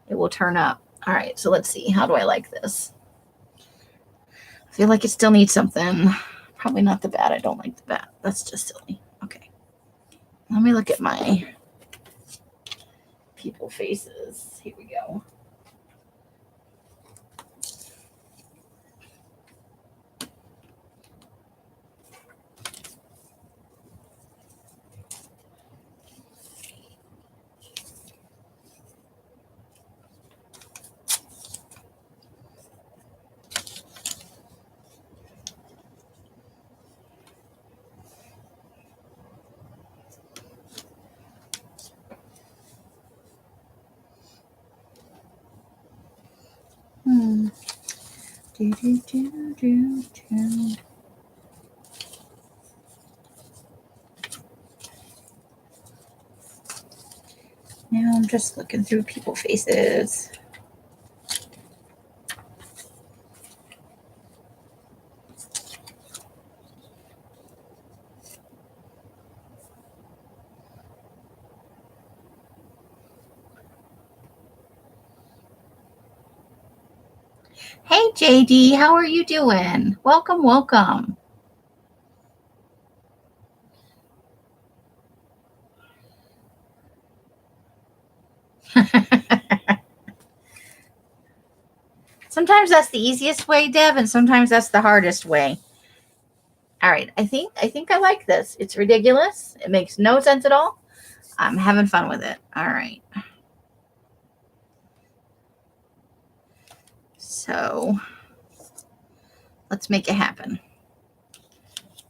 it will turn up. All right, so let's see. How do I like this? I feel like it still needs something. Probably not the bat. I don't like the bat. That's just silly. Okay. Let me look at my people faces. Here we go. Do, do, do, do, do. Now I'm just looking through people faces. Hey, JD, how are you doing? Welcome, welcome. Sometimes that's the easiest way, Deb, and sometimes that's the hardest way. All right, I think I like this. It's ridiculous. It makes no sense at all. I'm having fun with it. All right. So let's make it happen.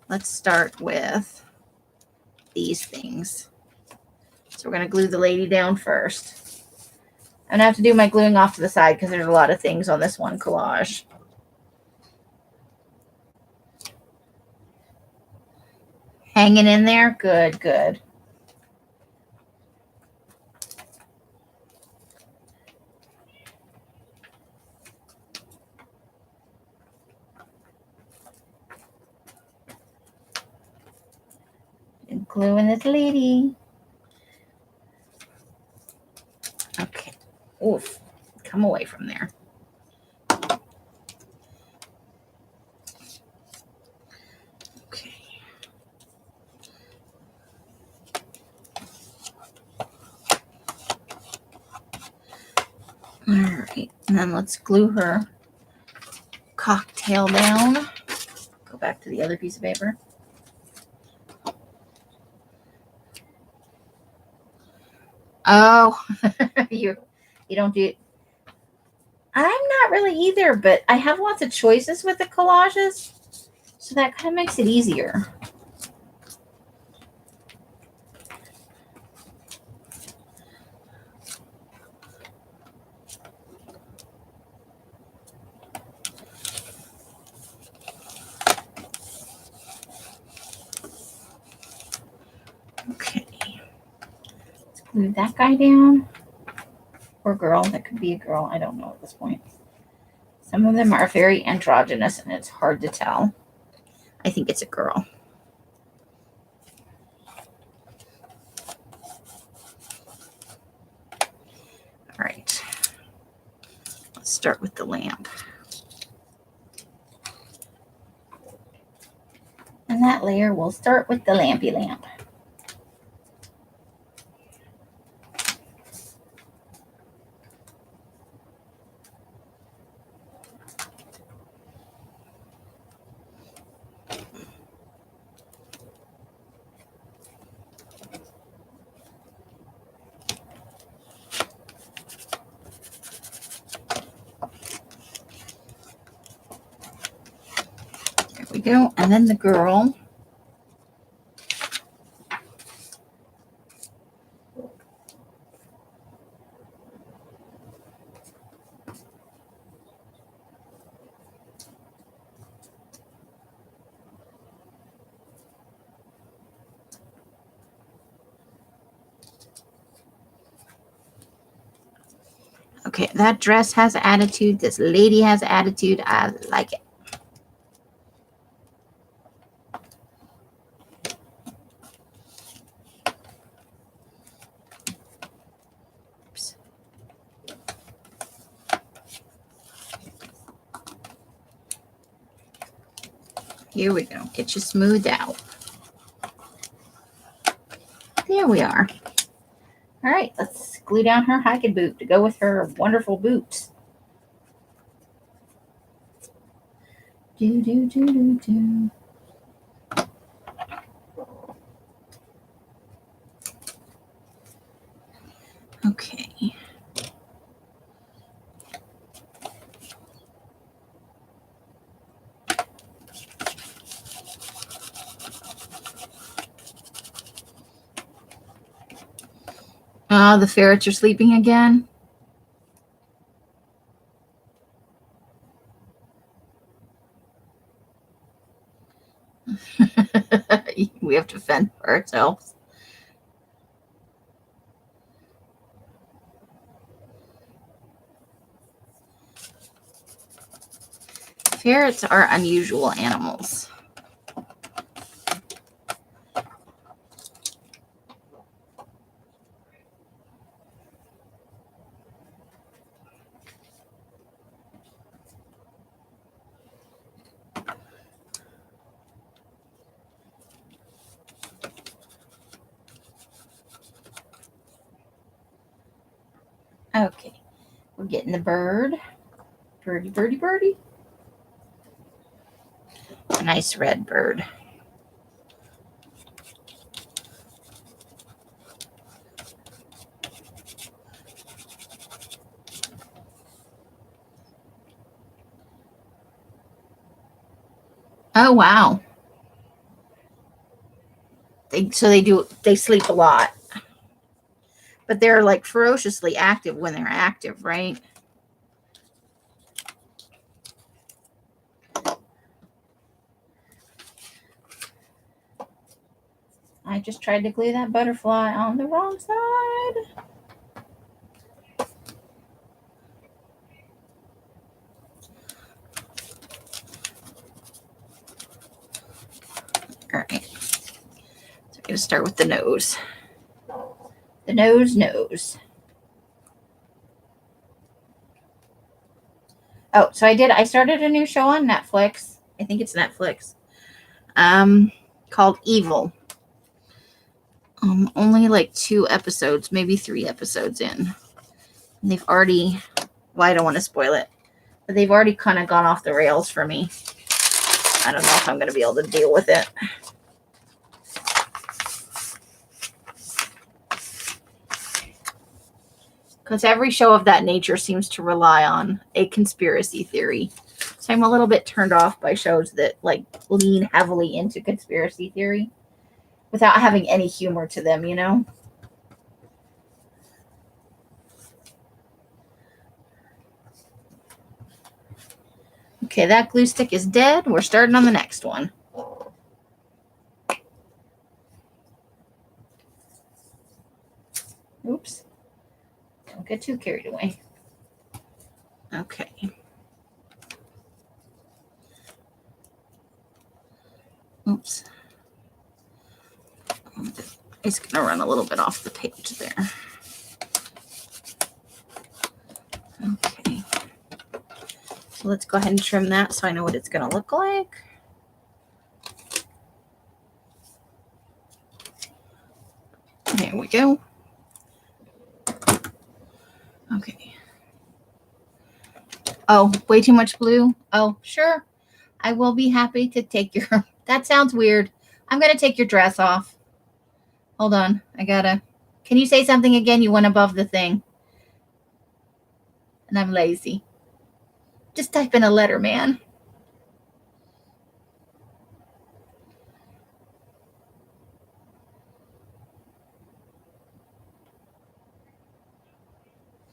Let's start with these things. So we're going to glue the lady down first. I'm going to have to do my gluing off to the side because there's a lot of things on this one collage. Hanging in there? Good, good. And gluing this lady. Okay. Oof. Come away from there. Okay. All right. And then let's glue her cocktail down. Go back to the other piece of paper. Oh, you don't do it. I'm not really either, but I have lots of choices with the collages, so that kind of makes it easier. Okay, let's glue that guy down. Or girl, that could be a girl. I don't know at this point. Some of them are very androgynous, and it's hard to tell. I think it's a girl. All right. Let's start with the lamp. And that layer will start with the lampy lamp. There we go. And then the girl. Okay, that dress has attitude. This lady has attitude. I like it. Oops. Here we go. Get you smoothed out. There we are. All right, let's glue down her hiking boot to go with her wonderful boots. Do, do, do, do, do. Okay. The ferrets are sleeping again. We have to fend for ourselves. Ferrets are unusual animals. We're getting the bird. Birdie, birdie, birdie. A nice red bird. Oh, wow. They sleep a lot. But they're like ferociously active when they're active, right? I just tried to glue that butterfly on the wrong side. All right. So I'm going to start with the nose. The nose. Oh, so I started a new show on Netflix. I think it's Netflix. Called Evil. Only like 2 episodes, maybe 3 episodes in. And they've already, well, I don't want to spoil it, but they've already kind of gone off the rails for me. I don't know if I'm going to be able to deal with it. Because every show of that nature seems to rely on a conspiracy theory. So I'm a little bit turned off by shows that like lean heavily into conspiracy theory without having any humor to them, you know? Okay, that glue stick is dead. We're starting on the next one. Oops. Don't get too carried away. Okay. Oops. It's going to run a little bit off the page there. Okay. So let's go ahead and trim that so I know what it's going to look like. There we go. Okay. Oh, way too much blue? Oh, sure. I will be happy to take your... That sounds weird. I'm going to take your dress off. Hold on. Can you say something again? You went above the thing. And I'm lazy. Just type in a letter, man.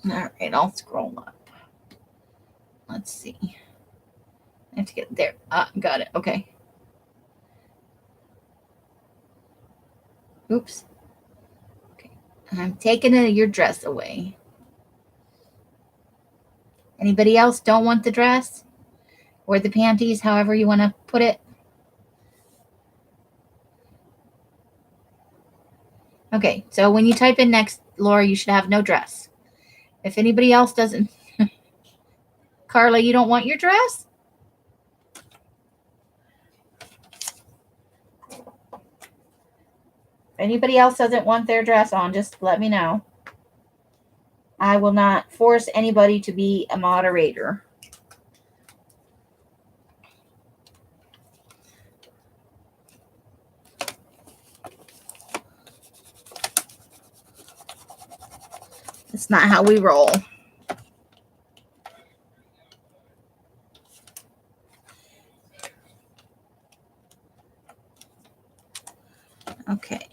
All right, I'll scroll up. Let's see. I have to get there. Got it. Okay. Oops. Okay. I'm taking your dress away. Anybody else don't want the dress? Or the panties, however you want to put it? Okay, so when you type in next, Laura, you should have no dress. If anybody else doesn't... Carla, you don't want your dress? If anybody else doesn't want their dress on, just let me know. I will not force anybody to be a moderator. It's not how we roll. Okay.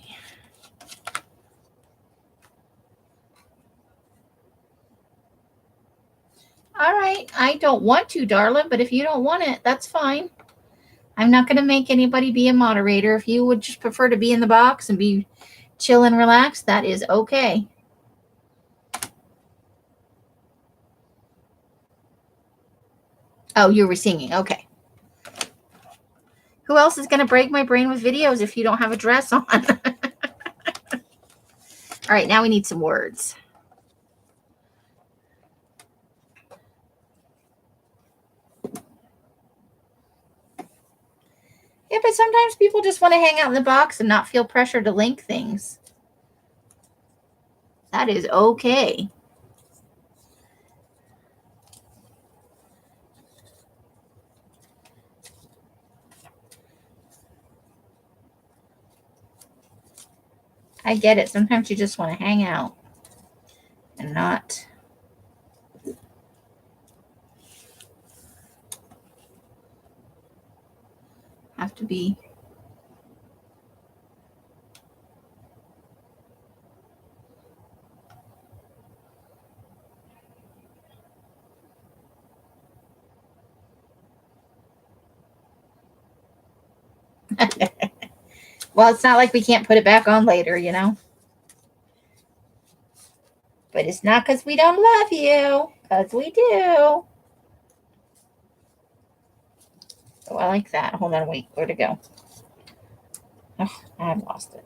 All right. I don't want to, darling, but if you don't want it, that's fine. I'm not going to make anybody be a moderator. If you would just prefer to be in the box and be chill and relaxed, that is okay. Oh, you were singing. Okay. Who else is going to break my brain with videos if you don't have a dress on? All right, now we need some words. Yeah, but sometimes people just want to hang out in the box and not feel pressure to link things. That is okay. I get it. Sometimes you just want to hang out and not have to be. Well, it's not like we can't put it back on later, you know? But it's not because we don't love you, because we do. Oh, I like that. Hold on, wait. Where'd it go? Oh, I've lost it.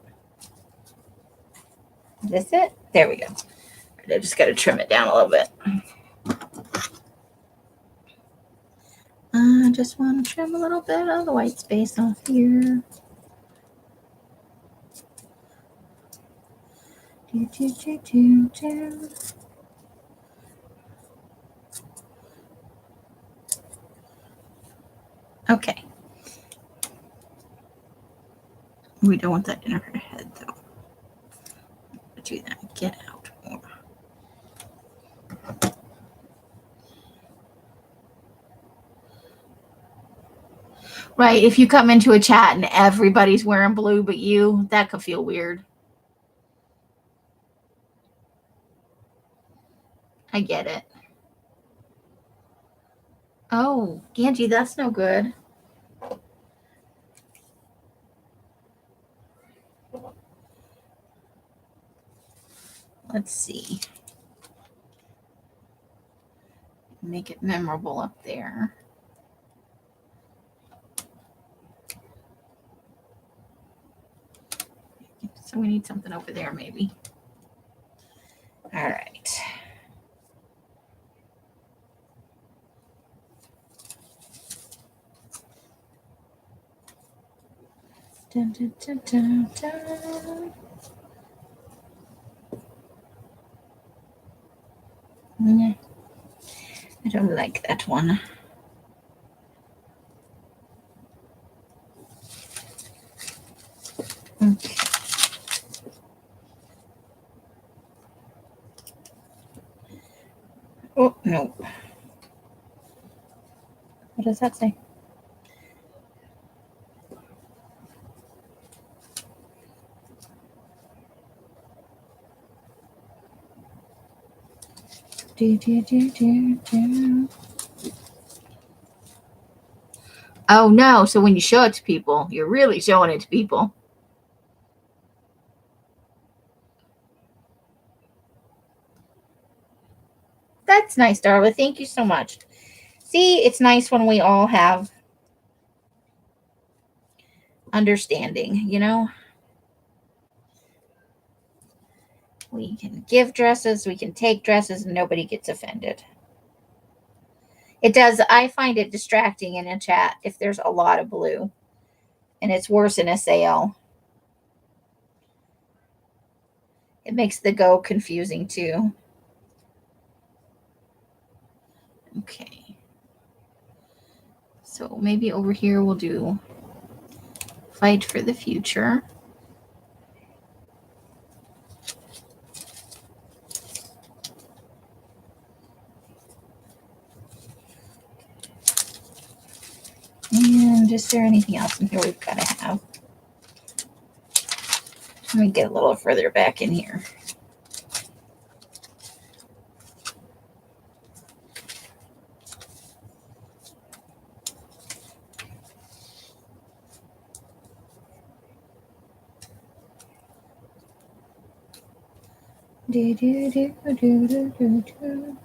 Is this it? There we go. I just got to trim it down a little bit. I just want to trim a little bit of the white space off here. Okay. We don't want that in her head, though. Do that. Get out more. Right. If you come into a chat and everybody's wearing blue but you, that could feel weird. I get it. Oh, Angie, that's no good. Let's see. Make it memorable up there. So we need something over there, maybe. All right. Dun, dun, dun, dun, dun. Yeah. I don't like that one. Okay. Oh, no. What does that say? Oh, no. So when you show it to people, you're really showing it to people. That's nice, Darla. Thank you so much. See, it's nice when we all have understanding, you know? We can give dresses, we can take dresses, and nobody gets offended. It does. I find it distracting in a chat if there's a lot of blue, and it's worse in a sale. It makes the go confusing too. Okay. So maybe over here we'll do Fight for the Future. And is there anything else in here we've got to have? Let me get a little further back in here. Do, do, do, do, do, do, do.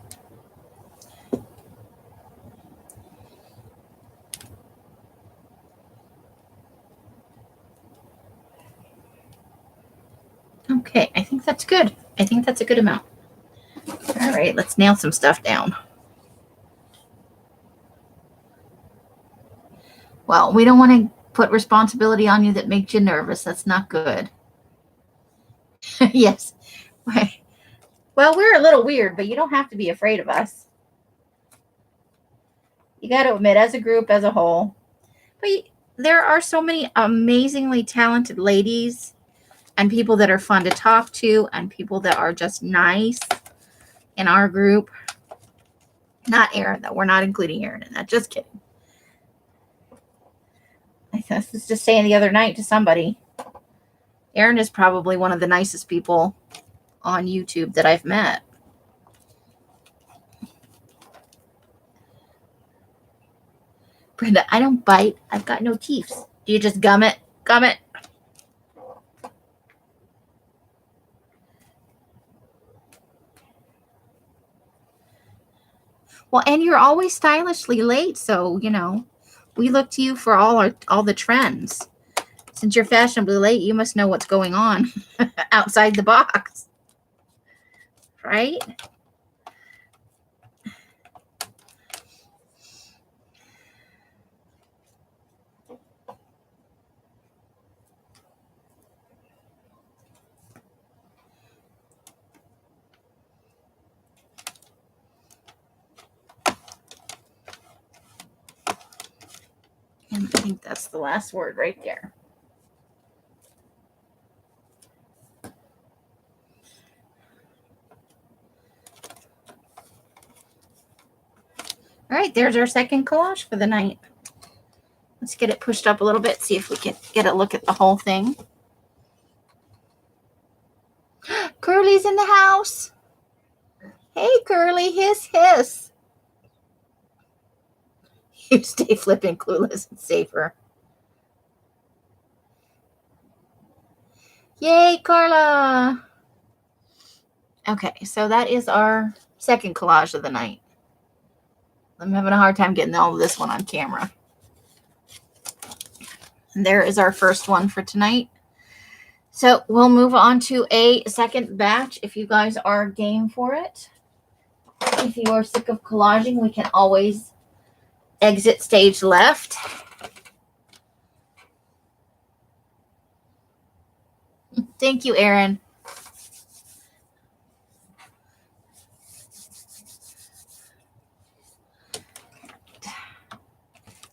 Okay, I think that's good. I think that's a good amount. All right, let's nail some stuff down. Well, we don't want to put responsibility on you that makes you nervous. That's not good. Yes. Well, we're a little weird, but you don't have to be afraid of us. You got to admit, as a group, as a whole. But there are so many amazingly talented ladies and people that are fun to talk to and people that are just nice in our group. Not Aaron, though. We're not including Aaron in that. Just kidding. I was just saying the other night to somebody, Aaron is probably one of the nicest people on YouTube that I've met. Brenda, I don't bite. I've got no teeth. Do you just gum it? Gum it. Well, and you're always stylishly late, so, you know, we look to you for all the trends. Since you're fashionably late, you must know what's going on outside the box. Right? And I think that's the last word right there. All right, there's our second collage for the night. Let's get it pushed up a little bit, see if we can get a look at the whole thing. Curly's in the house. Hey, Curly, hiss. You stay flipping clueless and safer. Yay, Carla. Okay, so that is our second collage of the night. I'm having a hard time getting all of this one on camera. And there is our first one for tonight. So we'll move on to a second batch if you guys are game for it. If you are sick of collaging, we can always exit stage left. Thank you, Aaron.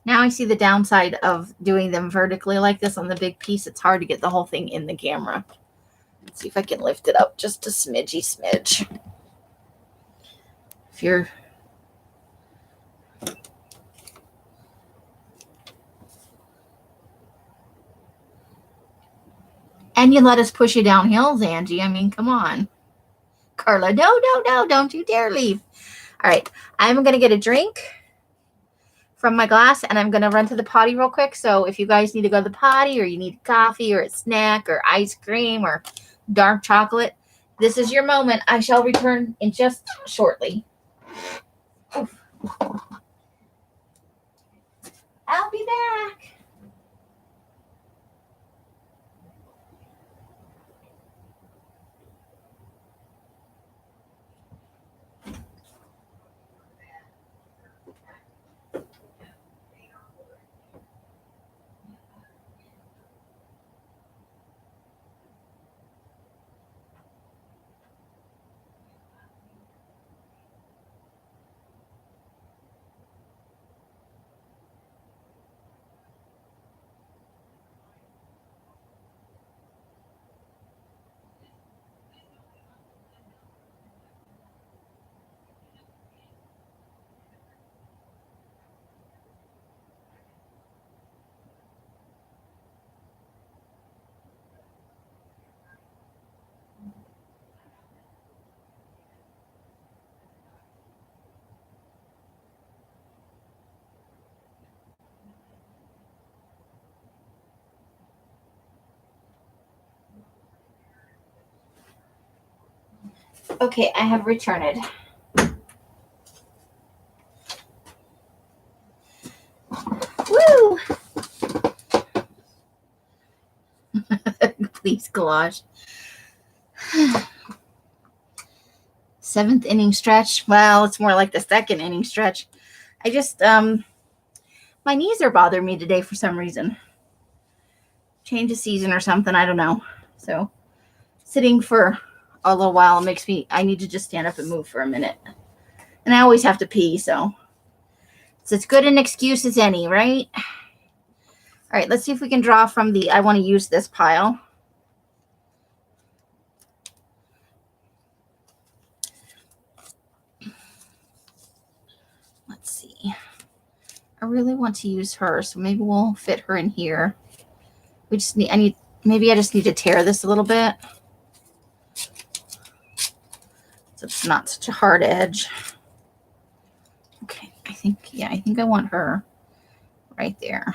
Now I see the downside of doing them vertically like this on the big piece. It's hard to get the whole thing in the camera. Let's see if I can lift it up just a smidge. If you're... And you let us push you down hills, Angie. I mean, come on. Carla, no, don't you dare leave. All right, I'm going to get a drink from my glass, and I'm going to run to the potty real quick. So if you guys need to go to the potty, or you need coffee or a snack or ice cream or dark chocolate, this is your moment. I shall return in just shortly. Oof. I'll be back. Okay, I have returned. Woo! Please, collage. Seventh inning stretch. Well, it's more like the second inning stretch. I just, my knees are bothering me today for some reason. Change of season or something. I don't know. So, sitting for a little while makes me, I need to just stand up and move for a minute. And I always have to pee, so it's as good an excuse as any, right? All right, let's see if we can draw from the I want to use this pile. really want to use her, so maybe we'll fit her in here. Maybe I just need to tear this a little bit so it's not such a hard edge. Okay, I think I want her right there.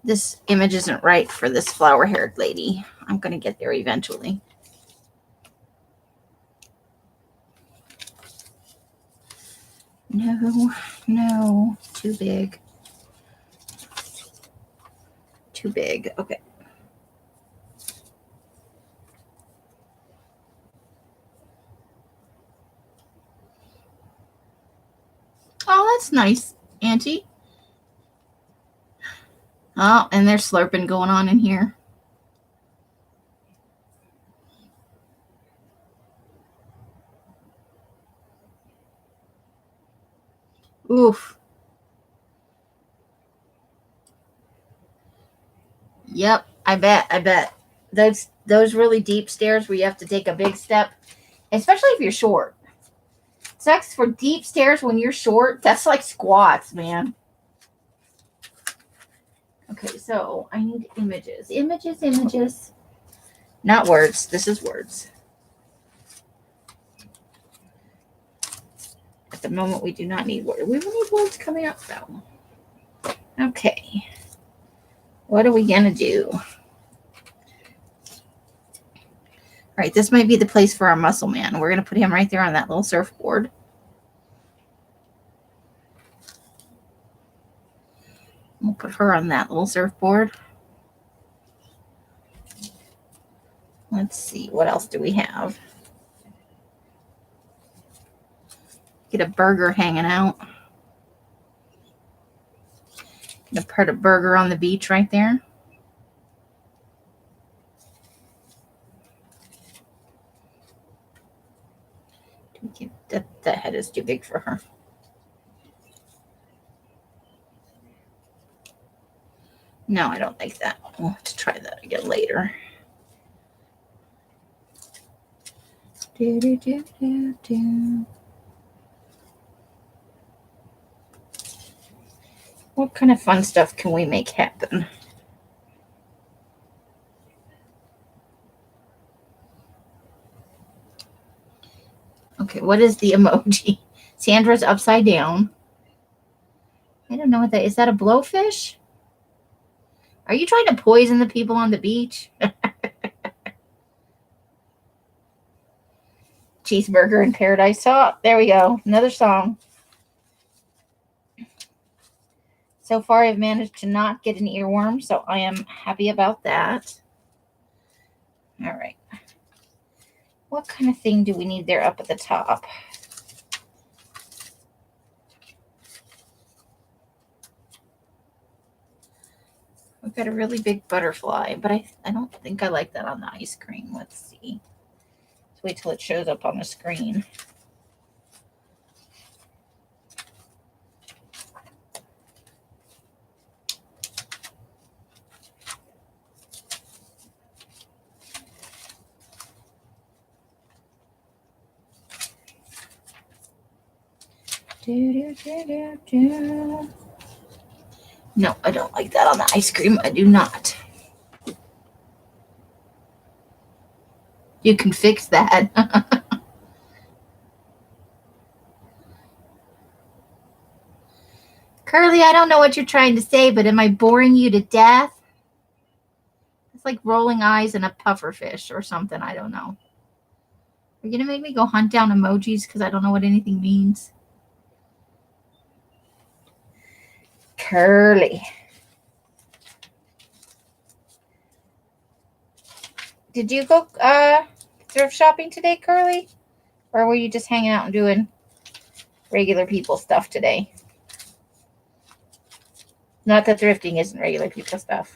This image isn't right for this flower-haired lady. I'm going to get there eventually. No, too big. Too big. Okay. Oh, that's nice, Auntie. Oh, and there's slurping going on in here. Oof. Yep, I bet. Those really deep stairs where you have to take a big step, especially if you're short. Sex for deep stairs when you're short, that's like squats, man. Okay, so I need images. Images. Not words. This is words. At the moment, we do not need words. We will need words coming up, though. Okay. What are we going to do? All right, this might be the place for our muscle man. We're going to put him right there on that little surfboard. We'll put her on that little surfboard. Let's see. What else do we have? Get a burger hanging out. Gonna put a burger on the beach right there. That head is too big for her. No, I don't like that. We'll have to try that again later. What kind of fun stuff can we make happen? Okay, what is the emoji? Sandra's upside down. I don't know what that is. Is that a blowfish? Are you trying to poison the people on the beach? Cheeseburger in paradise. Oh, there we go. Another song. So far, I've managed to not get an earworm, so I am happy about that. All right. What kind of thing do we need there up at the top? We've got a really big butterfly, but I don't think I like that on the ice cream. Let's see. Let's wait till it shows up on the screen. No, I don't like that on the ice cream. I do not. You can fix that. Curly, I don't know what you're trying to say, but am I boring you to death? It's like rolling eyes and a puffer fish or something. I don't know. Are you going to make me go hunt down emojis because I don't know what anything means? Curly. Did you go thrift shopping today, Curly? Or were you just hanging out and doing regular people stuff today? Not that thrifting isn't regular people stuff.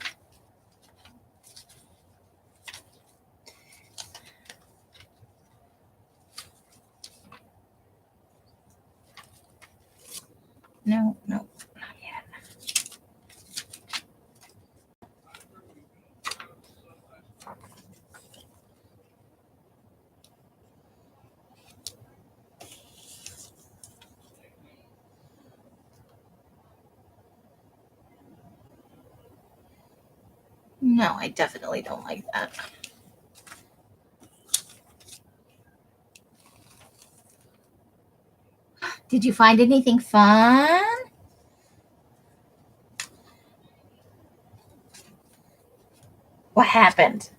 No, not yet. No, I definitely don't like that. Did you find anything fun? What happened?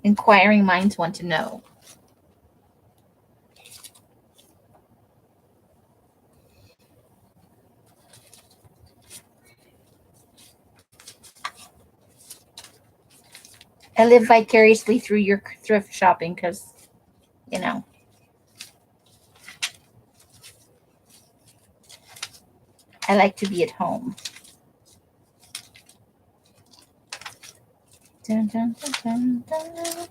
Inquiring minds want to know. I live vicariously through your thrift shopping because, you know. I like to be at home. Dun, dun, dun, dun, dun.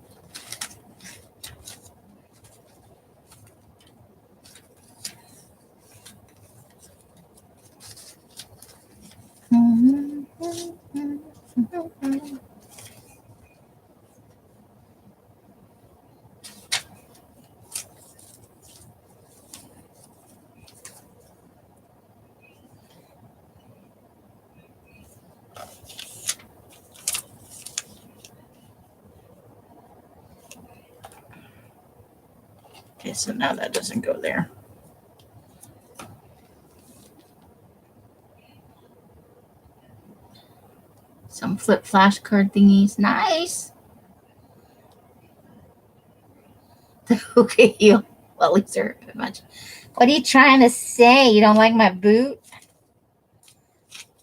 Okay, so now that doesn't go there. Some flip flashcard thingies. Nice. Okay, you. Well, these are much. What are you trying to say? You don't like my boot?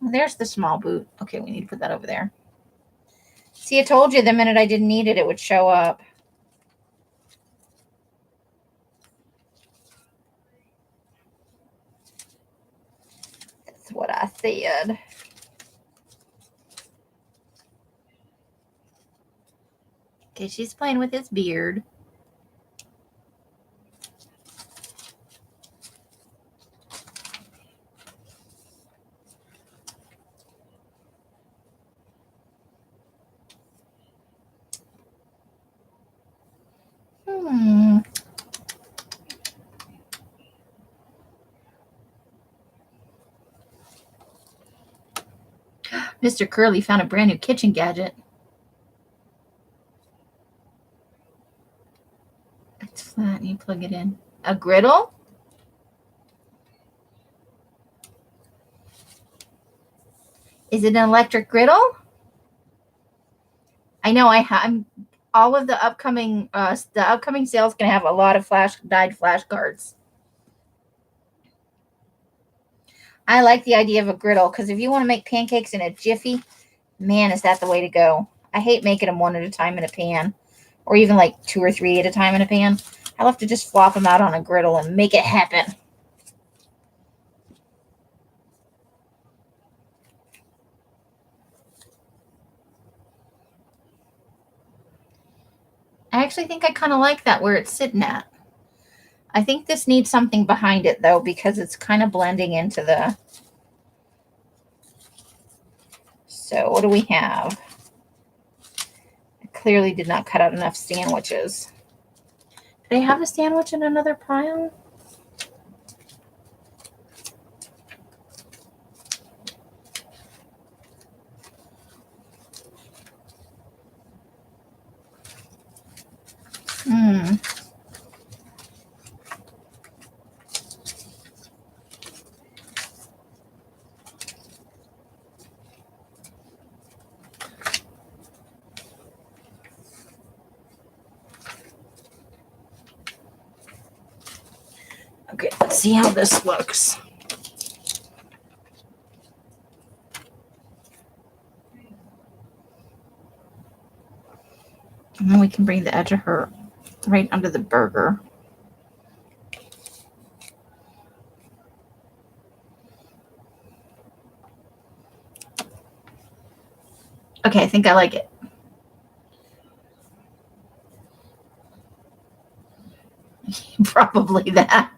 Well, there's the small boot. Okay, we need to put that over there. See, I told you the minute I didn't need it, it would show up. That's what I said. Okay, she's playing with his beard. Mr. Curly found a brand new kitchen gadget. It's flat and you plug it in. A griddle? Is it an electric griddle? I know I'm all of the upcoming sales gonna have a lot of dyed flashcards. I like the idea of a griddle because if you want to make pancakes in a jiffy, man, is that the way to go. I hate making them one at a time in a pan, or even like 2 or 3 at a time in a pan. I love to just flop them out on a griddle and make it happen. I actually think I kind of like that where it's sitting at. I think this needs something behind it though because it's kind of blending into the... So what do we have? I clearly did not cut out enough sandwiches. Did I have a sandwich in another pile? Okay, let's see how this looks. And then we can bring the edge of her right under the burger. Okay, I think I like it. Probably that.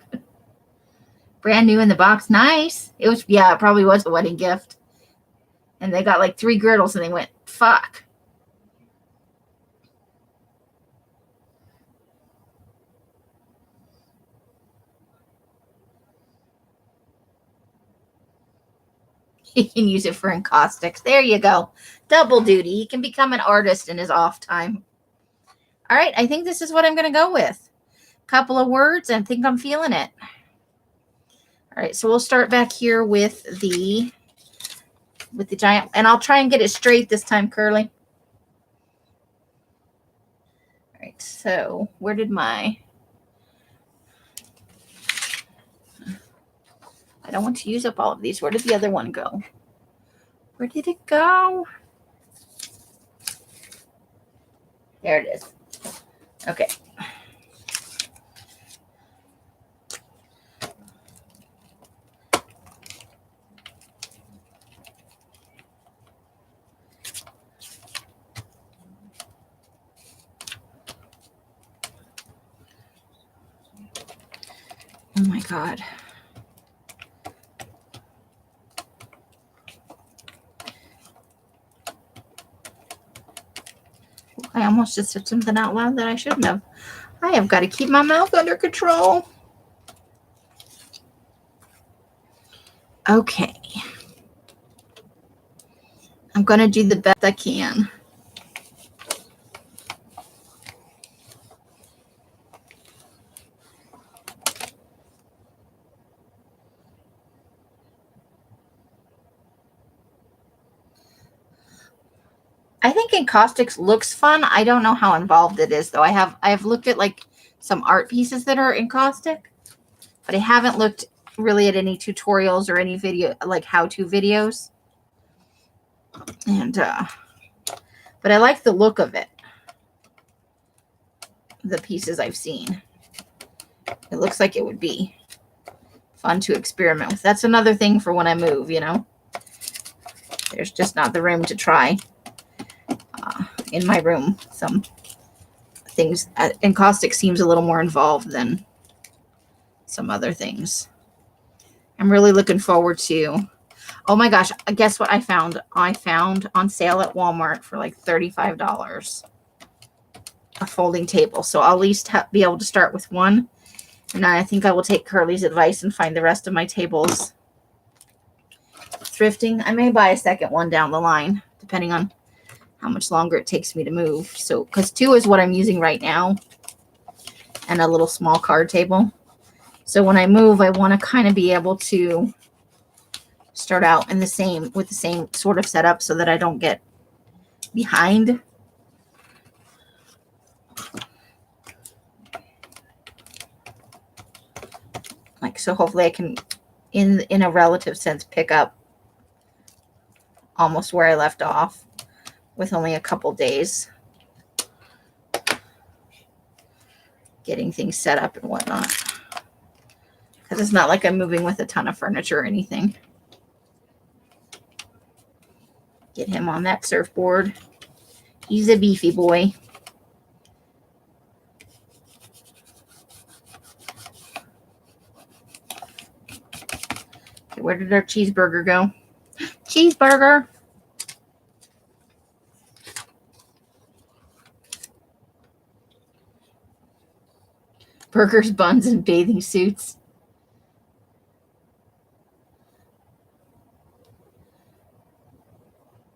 Brand new in the box. Nice. It was, yeah, it probably was a wedding gift. And they got like 3 girdles and they went, fuck. He can use it for encaustics. There you go. Double duty. He can become an artist in his off time. All right, I think this is what I'm going to go with. Couple of words, and I think I'm feeling it. All right, so we'll start back here with the giant, and I'll try and get it straight this time, Curly. All right, so where did my... I don't want to use up all of these. Where did the other one go? Where did it go? There it is. Okay. Oh my God. I almost just said something out loud that I shouldn't have. I have got to keep my mouth under control. Okay. I'm going to do the best I can. I think encaustics looks fun. I don't know how involved it is though. I have looked at like some art pieces that are encaustic, but I haven't looked really at any tutorials or any video like how-to videos. And but I like the look of it. The pieces I've seen. It looks like it would be fun to experiment with. That's another thing for when I move, you know. There's just not the room to try. In my room, some things, encaustic seems a little more involved than some other things. I'm really looking forward to, oh my gosh, guess what I found? I found on sale at Walmart for like $35 a folding table. So I'll at least be able to start with one. And I think I will take Curly's advice and find the rest of my tables thrifting. I may buy a second one down the line, depending on how much longer it takes me to move. So, because 2 is what I'm using right now, and a little small card table. So when I move, I want to kind of be able to start out in with the same sort of setup so that I don't get behind. Like, so hopefully I can, in a relative sense, pick up almost where I left off with only a couple days getting things set up and whatnot. Because it's not like I'm moving with a ton of furniture or anything. Get him on that surfboard. He's a beefy boy. Okay, where did our cheeseburger go? Cheeseburger. Burgers, buns, and bathing suits.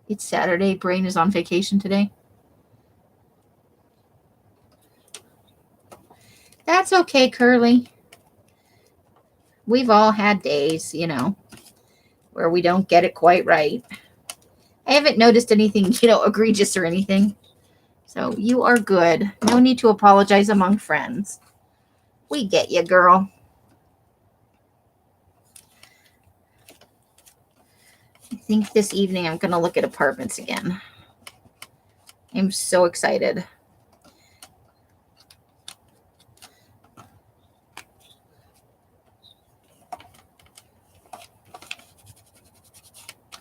It's Saturday. Brain is on vacation today. That's okay, Curly. We've all had days, you know, where we don't get it quite right. I haven't noticed anything, you know, egregious or anything. So you are good. No need to apologize among friends. We get you, girl. I think this evening I'm going to look at apartments again. I'm so excited.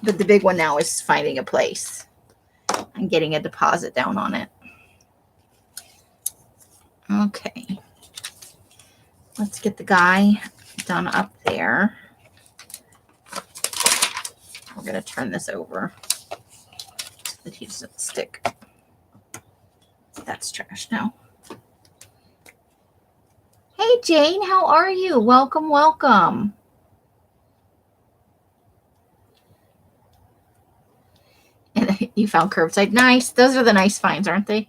But the big one now is finding a place and getting a deposit down on it. Okay. Let's get the guy done up there. We're going to turn this over so that he doesn't stick. That's trash now. Hey, Jane, how are you? Welcome, welcome. You found curbside. Nice. Those are the nice finds, aren't they?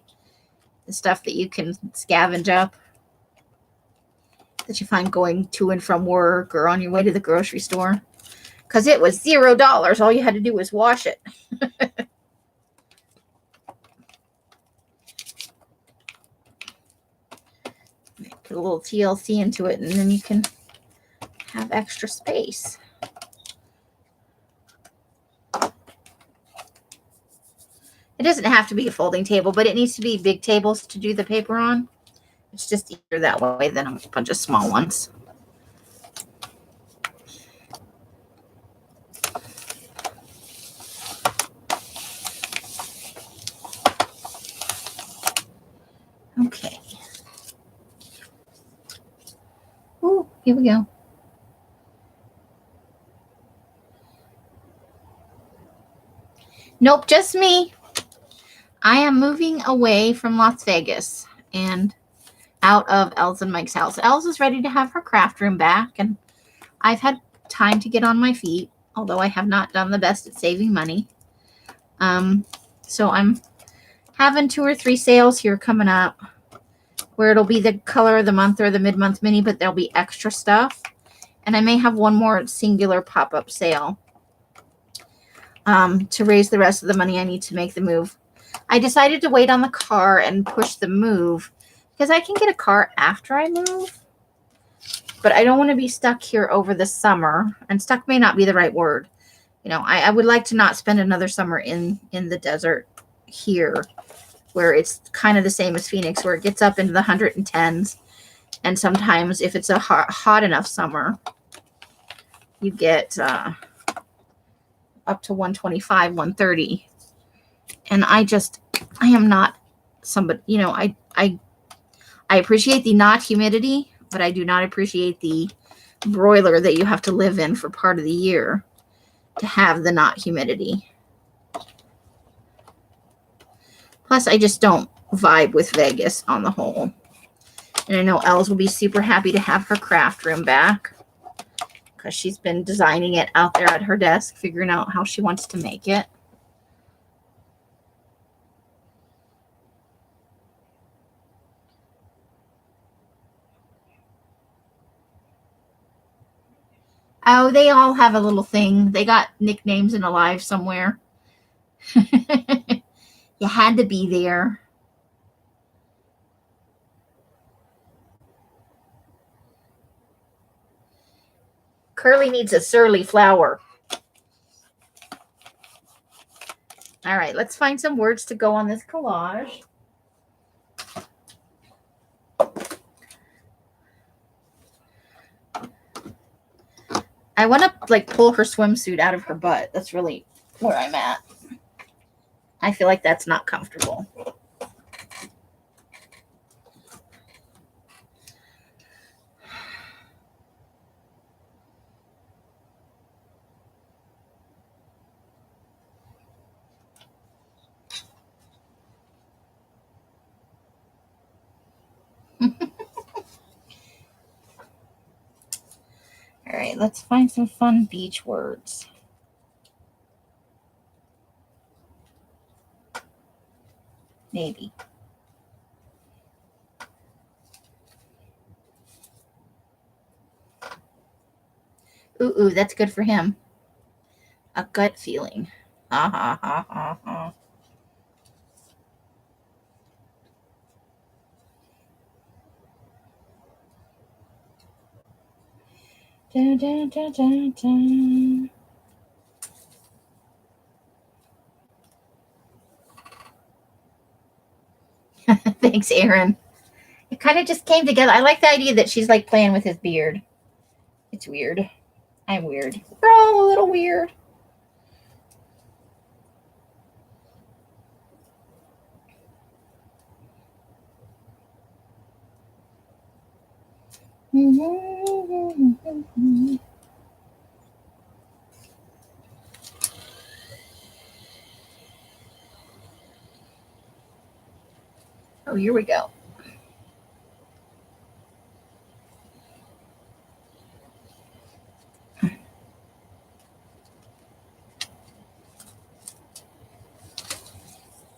The stuff that you can scavenge up, that you find going to and from work or on your way to the grocery store. Because it was $0. All you had to do was wash it. Put a little TLC into it, and then you can have extra space. It doesn't have to be a folding table, but it needs to be big tables to do the paper on. It's just easier that way than a bunch of small ones. Okay. Ooh, here we go. Nope, just me. I am moving away from Las Vegas and out of Els and Mike's house. Els is ready to have her craft room back, and I've had time to get on my feet, although I have not done the best at saving money. So I'm having 2 or 3 sales here coming up where it'll be the color of the month or the mid-month mini, but there'll be extra stuff. And I may have one more singular pop-up sale to raise the rest of the money I need to make the move. I decided to wait on the car and push the move because I can get a car after I move, but I don't want to be stuck here over the summer. And stuck may not be the right word. You know, I would like to not spend another summer in the desert here, where it's kind of the same as Phoenix, where it gets up into the 110s. And sometimes if it's a hot enough summer, you get up to 125, 130. And I am not somebody, you know, I appreciate the not humidity, but I do not appreciate the broiler that you have to live in for part of the year to have the not humidity. Plus, I just don't vibe with Vegas on the whole. And I know Els will be super happy to have her craft room back because she's been designing it out there at her desk, figuring out how she wants to make it. Oh, they all have a little thing. They got nicknames in Alive somewhere. You had to be there. Curly needs a surly flower. All right, let's find some words to go on this collage. I want to like pull her swimsuit out of her butt. That's really where I'm at. I feel like that's not comfortable. All right, let's find some fun beach words. Maybe. Ooh, that's good for him. A gut feeling. Ha ha ha ha ha. Dun, dun, dun, dun, dun. Thanks, Aaron. It kind of just came together. I like the idea that she's like playing with his beard. It's weird. I'm weird. We're all a little weird. Oh, here we go.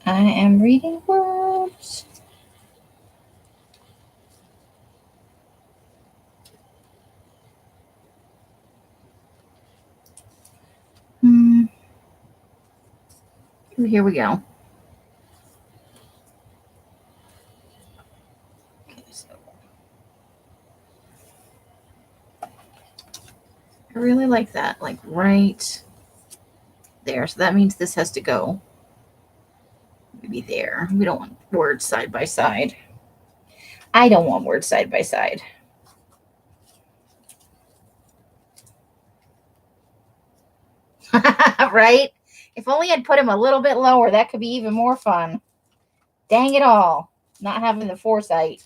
I am reading words. Here we go. Okay, so I really like that, like right there. So that means this has to go maybe there. We don't want words side by side. I don't want words side by side. Right? If only I'd put him a little bit lower, that could be even more fun. Dang it all. Not having the foresight.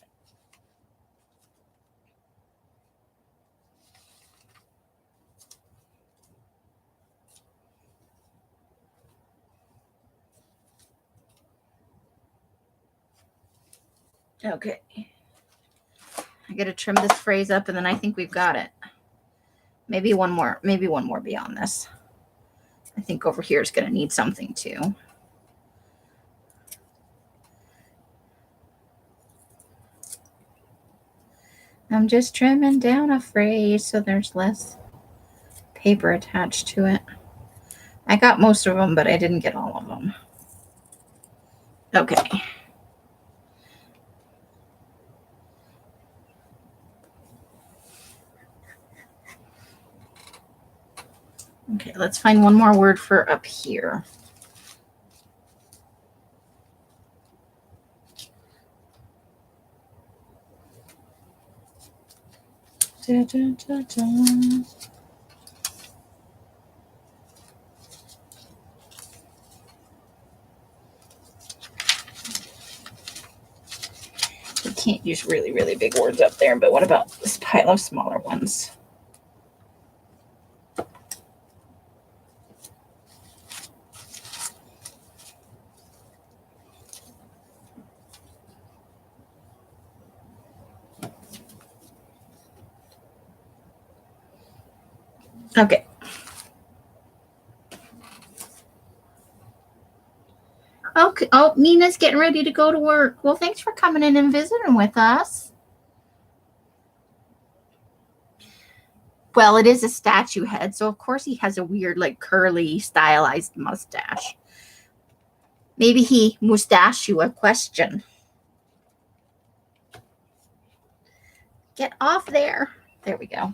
Okay. I got to trim this phrase up and then I think we've got it. Maybe one more beyond this. I think over here is going to need something too. I'm just trimming down a phrase so there's less paper attached to it. I got most of them, but I didn't get all of them. Okay. Okay, let's find one more word for up here. Da, da, da, da. We can't use really, really big words up there, but what about this pile of smaller ones? Okay. Okay. Oh, Nina's getting ready to go to work. Well, thanks for coming in and visiting with us. Well, it is a statue head, so of course he has a weird, like, curly, stylized mustache. Maybe he mustached you a question. Get off there. There we go.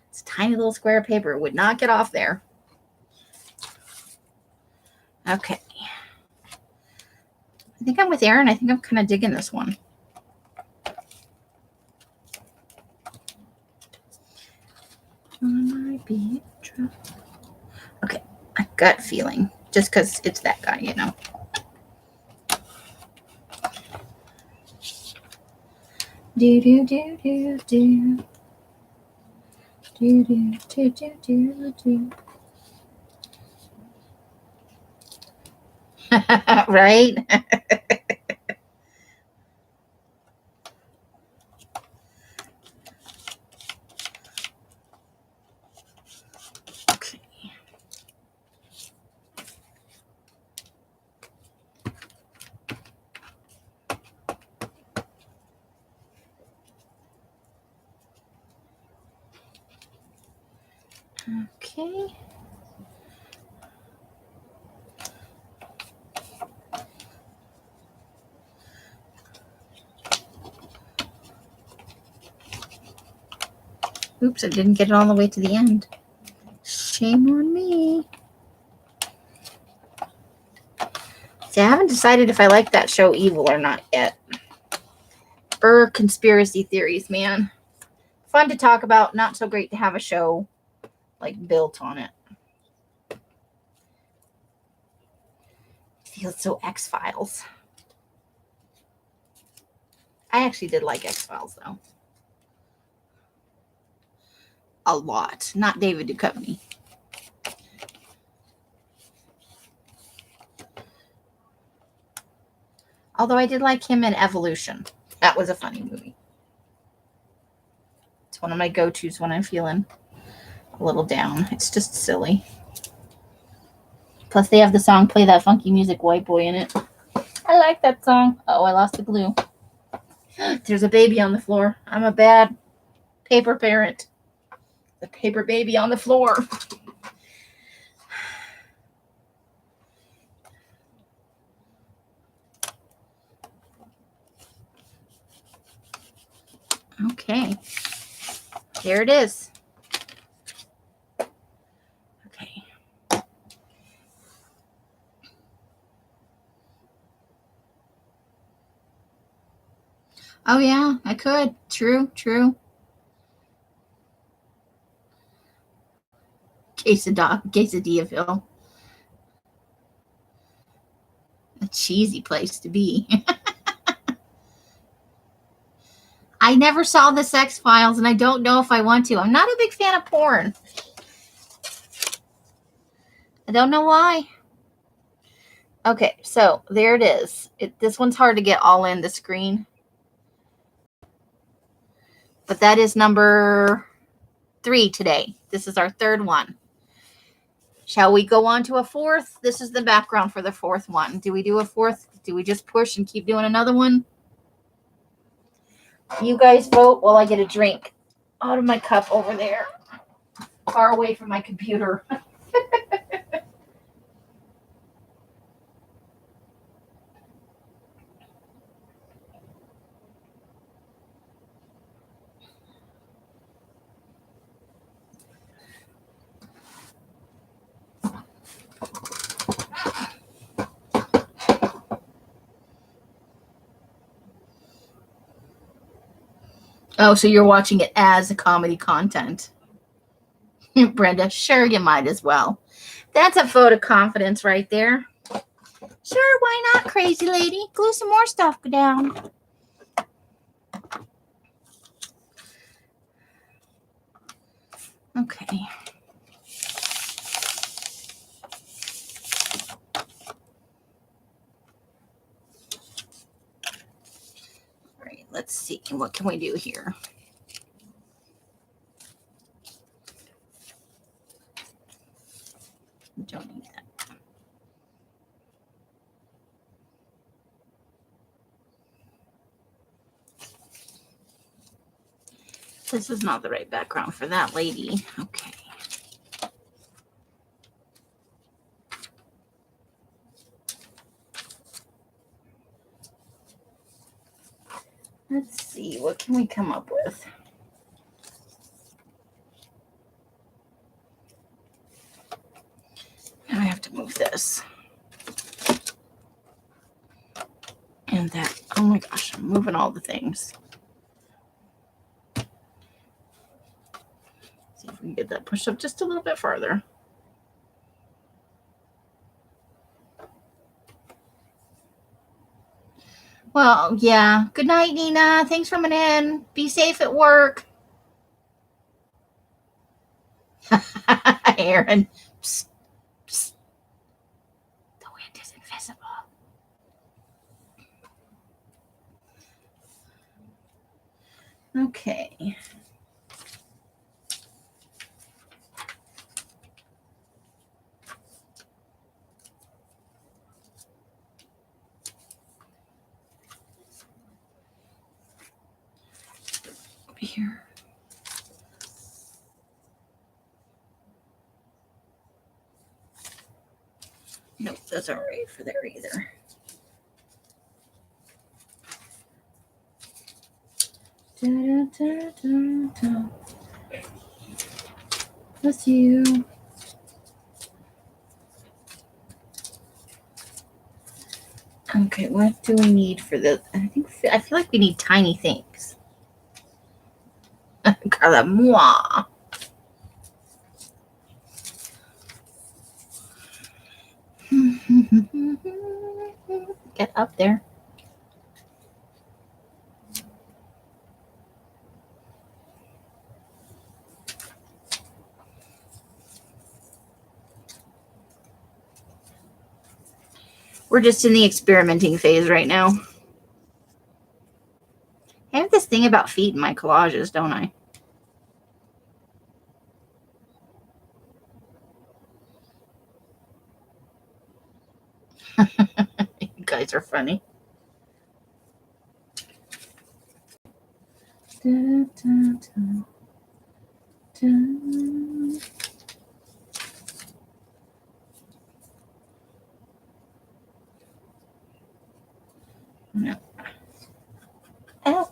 It's a tiny little square of paper. It would not get off there. Okay. I think I'm with Erin. I think I'm kind of digging this one. Okay. A gut feeling. Just because it's that guy, you know. Do do do do do. Do do do do do do. Right? Okay. Okay. Oops, I didn't get it all the way to the end. Shame on me. See, I haven't decided if I like that show Evil or not yet. Conspiracy theories, man. Fun to talk about, not so great to have a show like built on it. Feels so X-Files. I actually did like X-Files though. A lot. Not David Duchovny. Although I did like him in Evolution. That was a funny movie. It's one of my go-tos when I'm feeling a little down. It's just silly. Plus, they have the song Play That Funky Music, White Boy in it. I like that song. Oh, I lost the glue. There's a baby on the floor. I'm a bad paper parent. The paper baby on the floor. Okay. There it is. Okay. Oh, yeah, I could. True. Quesadillaville. A cheesy place to be. I never saw the X-Files, and I don't know if I want to. I'm not a big fan of porn. I don't know why. Okay, so there it is. This one's hard to get all in the screen. But that is number 3 today. This is our third one. Shall we go on to a fourth? This is the background for the fourth one. Do we do a fourth? Do we just push and keep doing another one? You guys vote while I get a drink out of my cup over there, far away from my computer. Oh, so you're watching it as a comedy content. Brenda, sure, you might as well. That's a vote of confidence right there. Sure, why not, crazy lady? Glue some more stuff down. Okay. All right, let's see. What can we do here? Don't need that. This is not the right background for that lady. Okay. Let's see. What can we come up with? Now I have to move this. And that. Oh my gosh, I'm moving all the things. See if we can get that pushed up just a little bit farther. Well, yeah. Good night, Nina. Thanks for coming in. Be safe at work. Aaron. Psst, psst. The wind is invisible. Okay. Over here. Nope, that's not right for there either. Da, da, da, da. Bless you. Okay, what do we need for this? I feel like we need tiny things. Carla, moi. Get up there. We're just in the experimenting phase right now. I have this thing about feet in my collages, don't I? You guys are funny. No. Oh.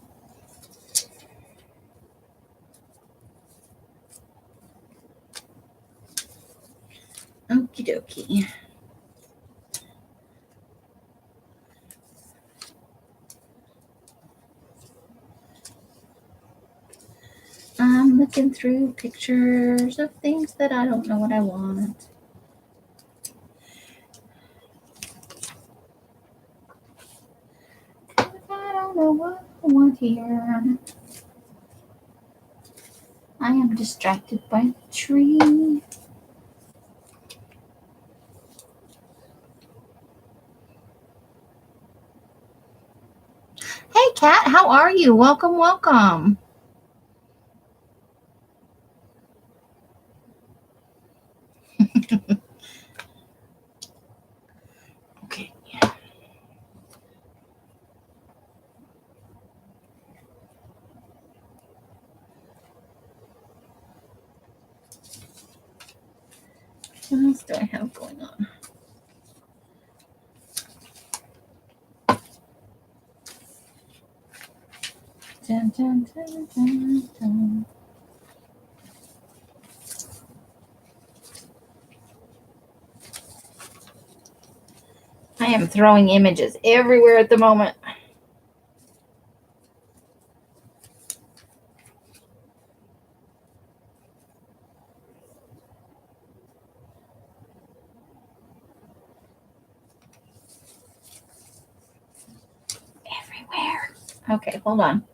Okie dokie. I'm looking through pictures of things that I don't know what I want. I don't know what I want here. I am distracted by the tree. Hey, Kat, how are you? Welcome, welcome. Okay. What else do I have going on? Dun, dun, dun, dun, dun. I am throwing images everywhere at the moment. Everywhere. Okay, hold on.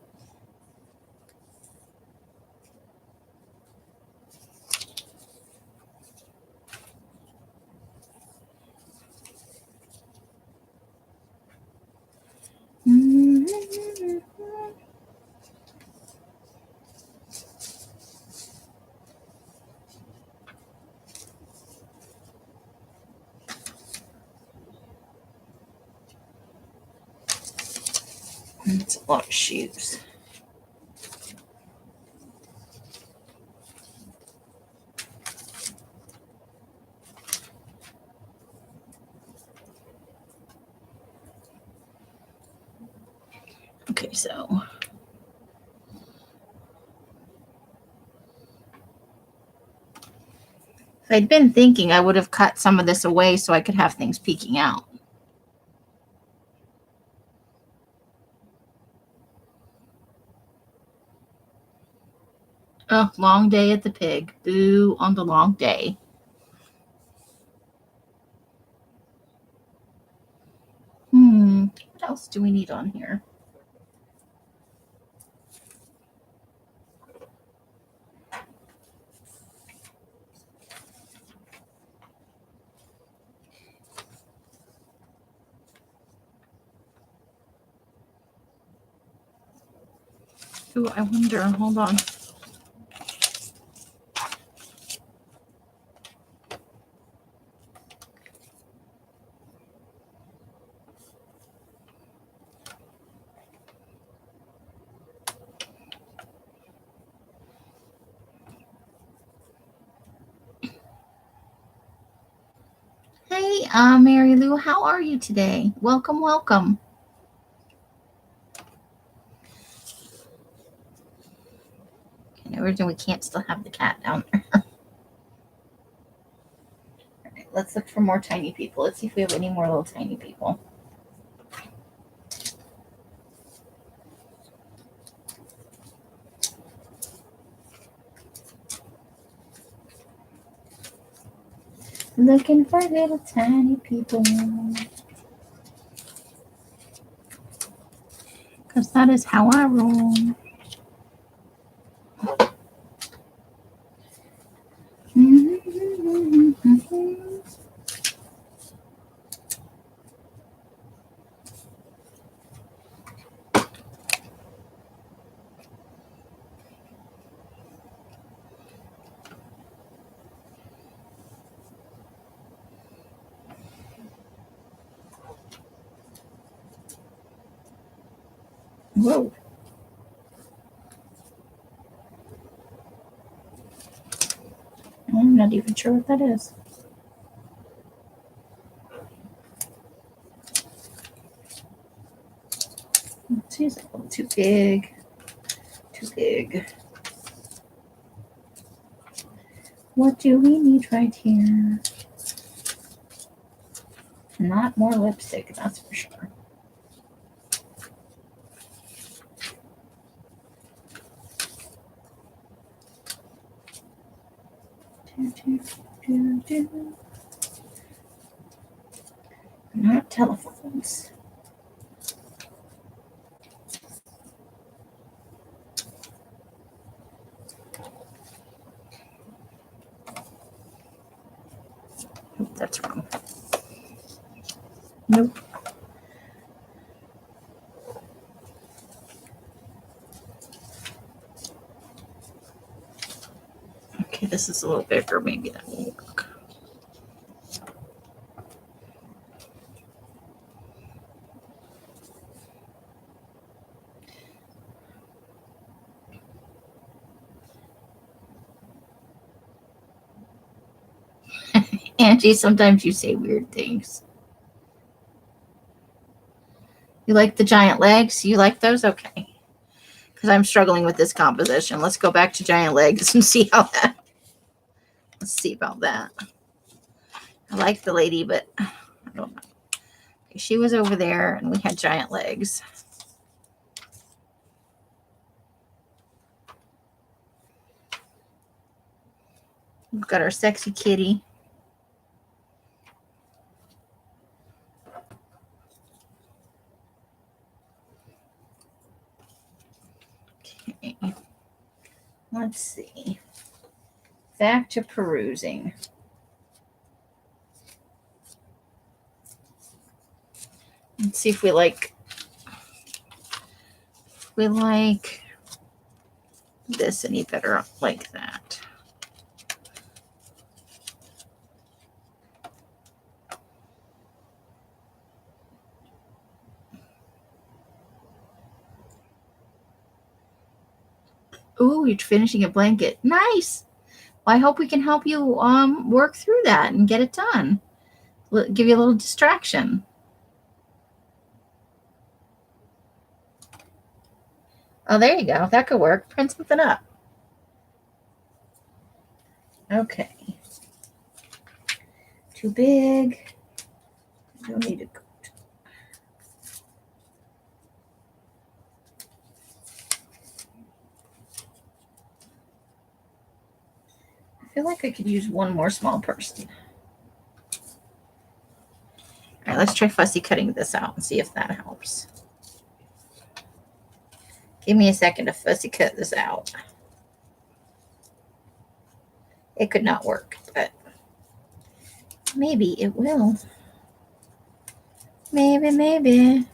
It's a lot of shoes. Okay, so if I'd been thinking, I would have cut some of this away so I could have things peeking out. Oh, long day at the pig. Boo on the long day. What else do we need on here? Ooh, I wonder. Hold on. Hey, Mary Lou, how are you today? Welcome, welcome. Okay, no reason we can't still have the cat down there. All right, let's look for more tiny people. Let's see if we have any more little tiny people. Looking for little tiny people. Because that is how I roll. Whoa. I'm not even sure what that is. She's a little too big. Too big. What do we need right here? Not more lipstick, that's for sure. Not telephones. Oh, that's wrong. Nope. Okay, this is a little bigger. Maybe that will work. Angie, sometimes you say weird things. You like the giant legs? You like those? Okay. Because I'm struggling with this composition. Let's go back to giant legs and see how that. Let's see about that. I like the lady, but I don't know. Okay, she was over there, and we had giant legs. We've got our sexy kitty. Okay. Let's see. Back to perusing. Let's see if we like this any better like that. Ooh, you're finishing a blanket. Nice. Well, I hope we can help you work through that and get it done. Give you a little distraction. Oh, there you go. That could work. Print something up. Okay. Too big. Don't need it. I feel like I could use one more small person. All right, let's try fussy cutting this out and see if that helps. Give me a second to fussy cut this out. It could not work, but maybe it will. Maybe.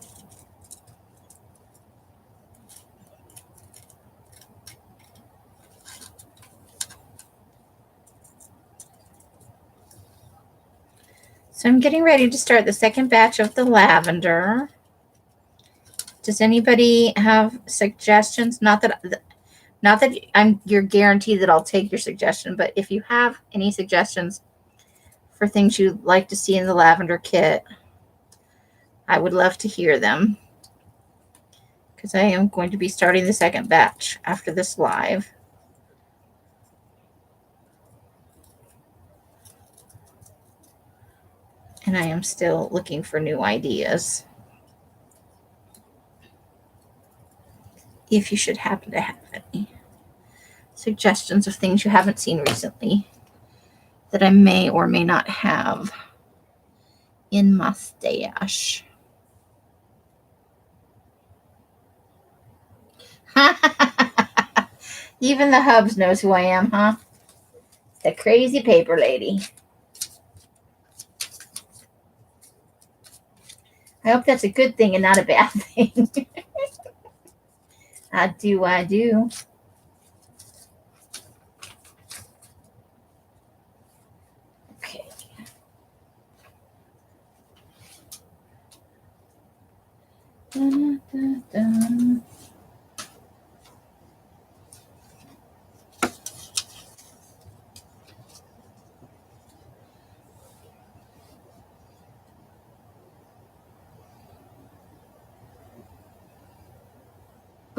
So I'm getting ready to start the second batch of the lavender. Does anybody have suggestions? Not that you're guaranteed that I'll take your suggestion, but if you have any suggestions for things you'd like to see in the lavender kit, I would love to hear them, because I am going to be starting the second batch after this live. And I am still looking for new ideas. If you should happen to have any suggestions of things you haven't seen recently that I may or may not have in my stash. Even the Hubs knows who I am, huh? The crazy paper lady. I hope that's a good thing and not a bad thing. I do. Okay. Dun, dun, dun.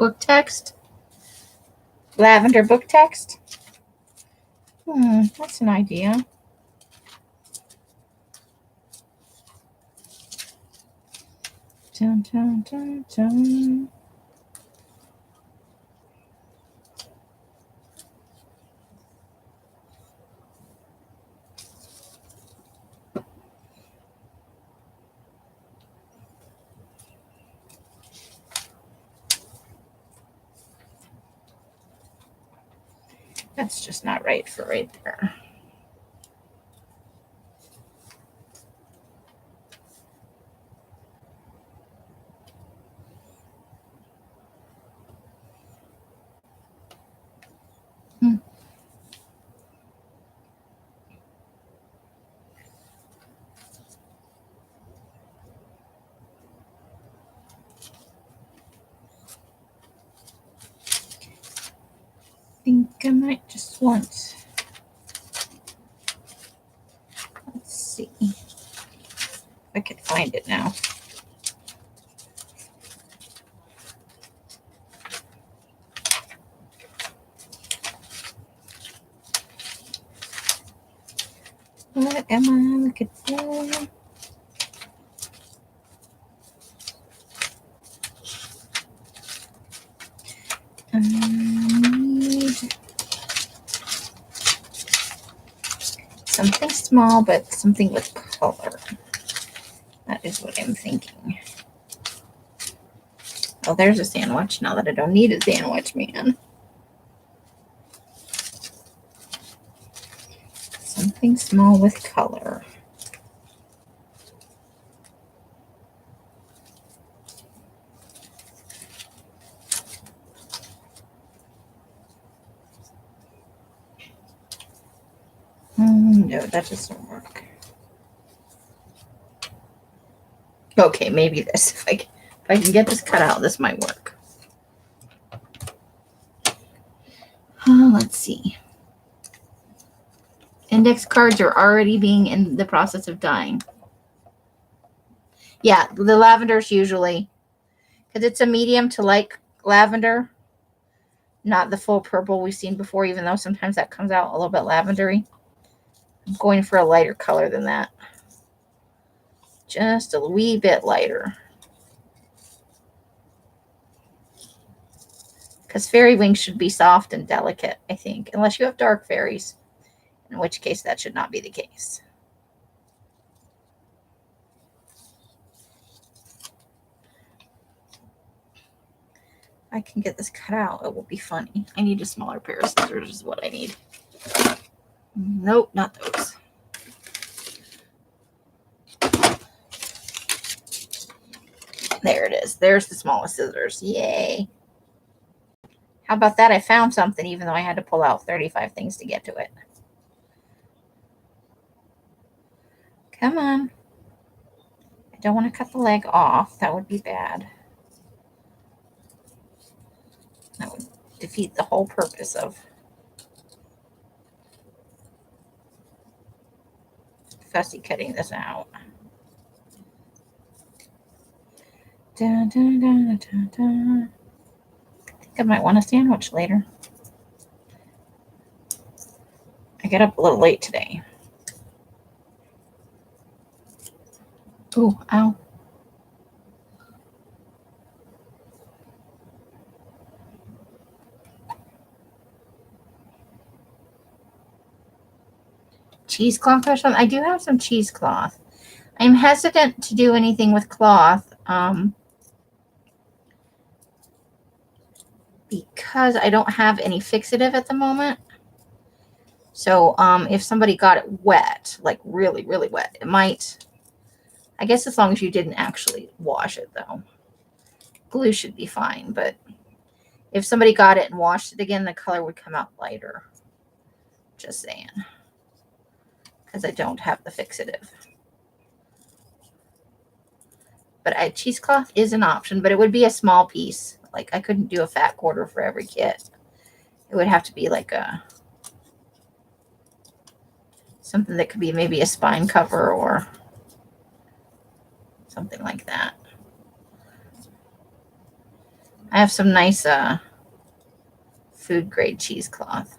book text. Lavender book text. That's an idea. Dun, dun, dun, dun. That's just not right for right there. I think I might just want, let's see if I can find it now. What am I looking for? I need something small, but something with color. That is what I'm thinking. Oh, there's a sandwich. Now that I don't need a sandwich, man. Something small with color. No, that doesn't work. Okay, maybe this. If I can get this cut out, this might work. Let's see. Index cards are already being in the process of dyeing. Yeah, the lavender's usually, because it's a medium to light lavender, not the full purple we've seen before, even though sometimes that comes out a little bit lavendery. I'm going for a lighter color than that. Just a wee bit lighter. Because fairy wings should be soft and delicate, I think, unless you have dark fairies, in which case that should not be the case. If I can get this cut out, it will be funny. I need a smaller pair of scissors is what I need. Nope, not those. There it is. There's the smallest scissors. Yay. How about that? I found something even though I had to pull out 35 things to get to it. Come on. I don't want to cut the leg off. That would be bad. That would defeat the whole purpose of fussy cutting this out. Dun, dun, dun, dun, dun. I think I might want a sandwich later. I get up a little late today. Oh, ow. Cheesecloth or something? I do have some cheesecloth. I'm hesitant to do anything with cloth because I don't have any fixative at the moment. So if somebody got it wet, like really, really wet, it might, I guess as long as you didn't actually wash it though. Glue should be fine, but if somebody got it and washed it again, the color would come out lighter. Just saying. Because I don't have the fixative. But cheesecloth is an option, but it would be a small piece. Like I couldn't do a fat quarter for every kit. It would have to be like something that could be maybe a spine cover or something like that. I have some nice food grade cheesecloth.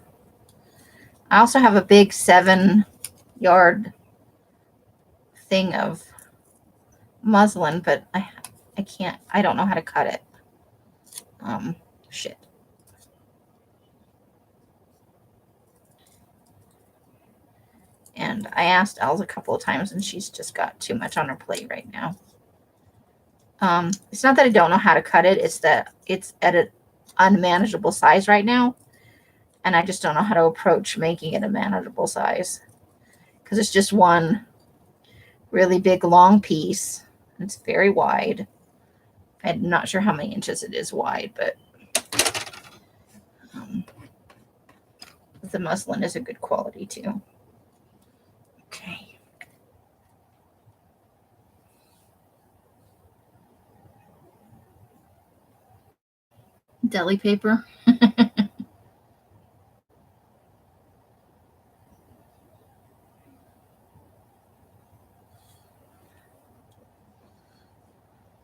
I also have a big 7-yard thing of muslin, but I can't, I don't know how to cut it. Shit. And I asked Els a couple of times, and she's just got too much on her plate right now. It's not that I don't know how to cut it. It's that it's at an unmanageable size right now. And I just don't know how to approach making it a manageable size. Because it's just one really big, long piece. It's very wide. I'm not sure how many inches it is wide, but the muslin is a good quality too. Okay. Deli paper.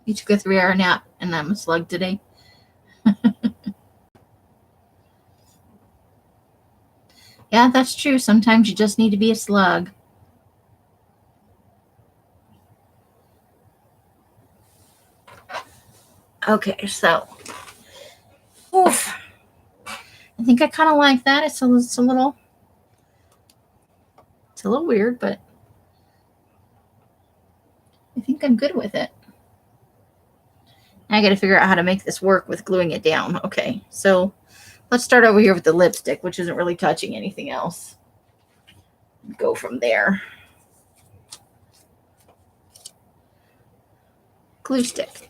You took a 3-hour nap and I'm a slug today. Yeah, that's true. Sometimes you just need to be a slug. Okay, so oof. I think I kind of like that. It's a little weird, but I think I'm good with it. I got to figure out how to make this work with gluing it down. Okay, so let's start over here with the lipstick, which isn't really touching anything else. Go from there. Glue stick.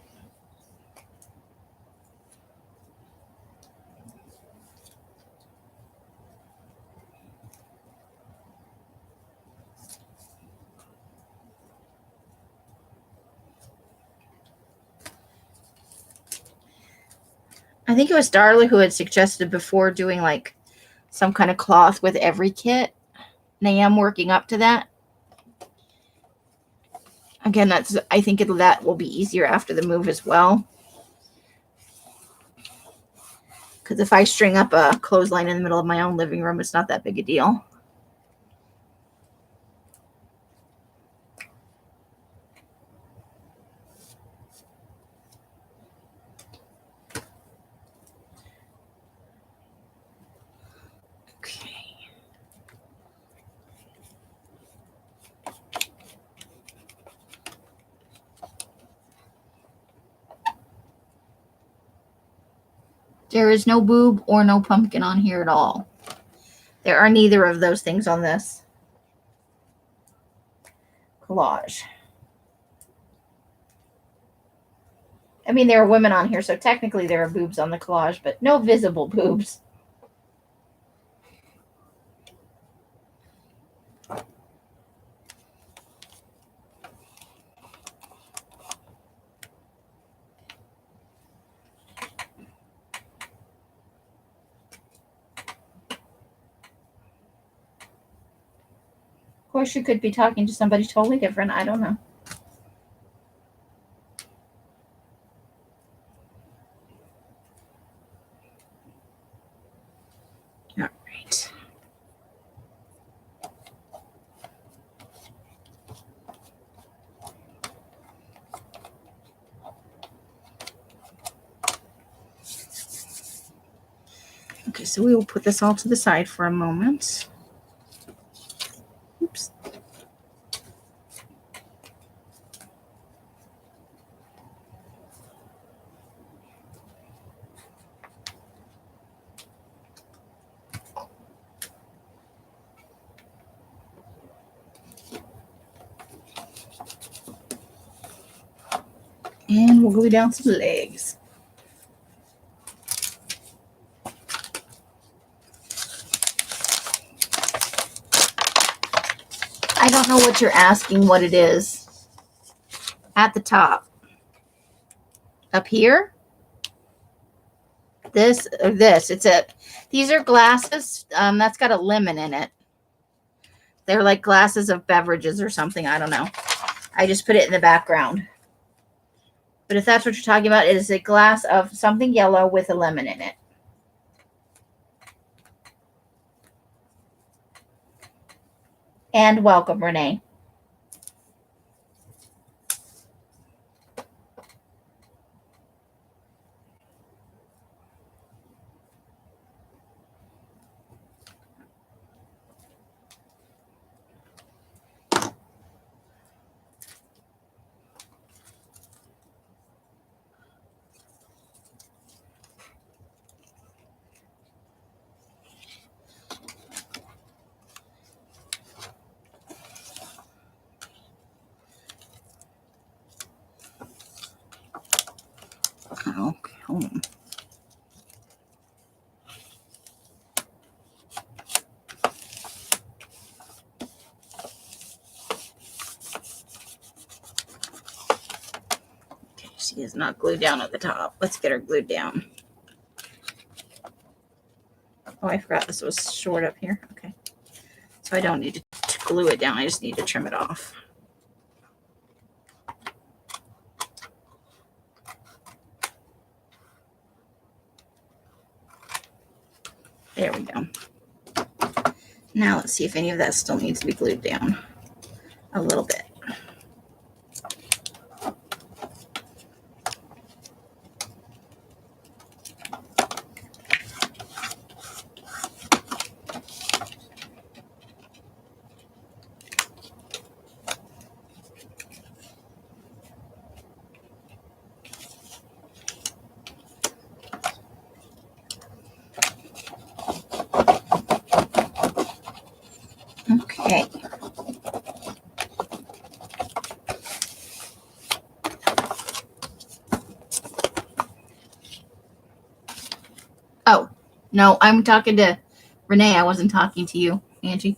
I think it was Darla who had suggested before doing like some kind of cloth with every kit. And I am working up to that. Again, I think that will be easier after the move as well. Because if I string up a clothesline in the middle of my own living room, it's not that big a deal. There is no boob or no pumpkin on here at all. There are neither of those things on this collage. I mean, there are women on here, so technically there are boobs on the collage, but no visible boobs. Of course, you could be talking to somebody totally different. I don't know. All right. Okay, so we will put this all to the side for a moment. Oops. And we'll glue down some legs. I don't know what you're asking what it is. At the top. Up here? This or this. These are glasses. That's got a lemon in it. They're like glasses of beverages or something. I don't know. I just put it in the background. But if that's what you're talking about, it is a glass of something yellow with a lemon in it. And welcome, Renee. Okay. She is not glued down at the top. Let's get her glued down. Oh, I forgot this was short up here. Okay. So I don't need to glue it down. I just need to trim it off. There we go. Now let's see if any of that still needs to be glued down a little bit. Okay. Oh, no, I'm talking to Renee. I wasn't talking to you, Angie.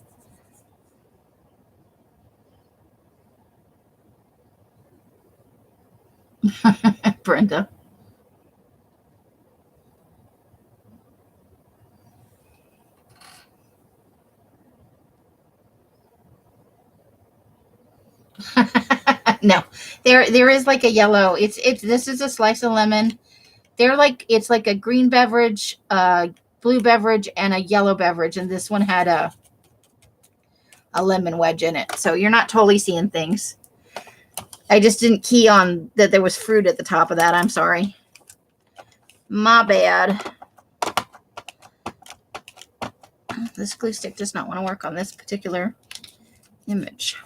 Brenda. No, there is like a yellow. It's this is a slice of lemon. They're like it's like a green beverage, blue beverage, and a yellow beverage, and this one had a lemon wedge in it. So you're not totally seeing things. I just didn't key on that there was fruit at the top of that. I'm sorry. My bad. This glue stick does not want to work on this particular image.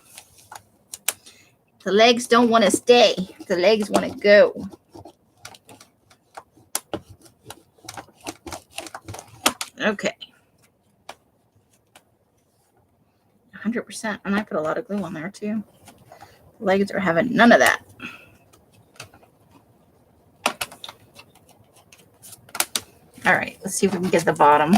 The legs don't want to stay. The legs want to go. Okay. 100%. And I put a lot of glue on there too. The legs are having none of that. All right. Let's see if we can get the bottom.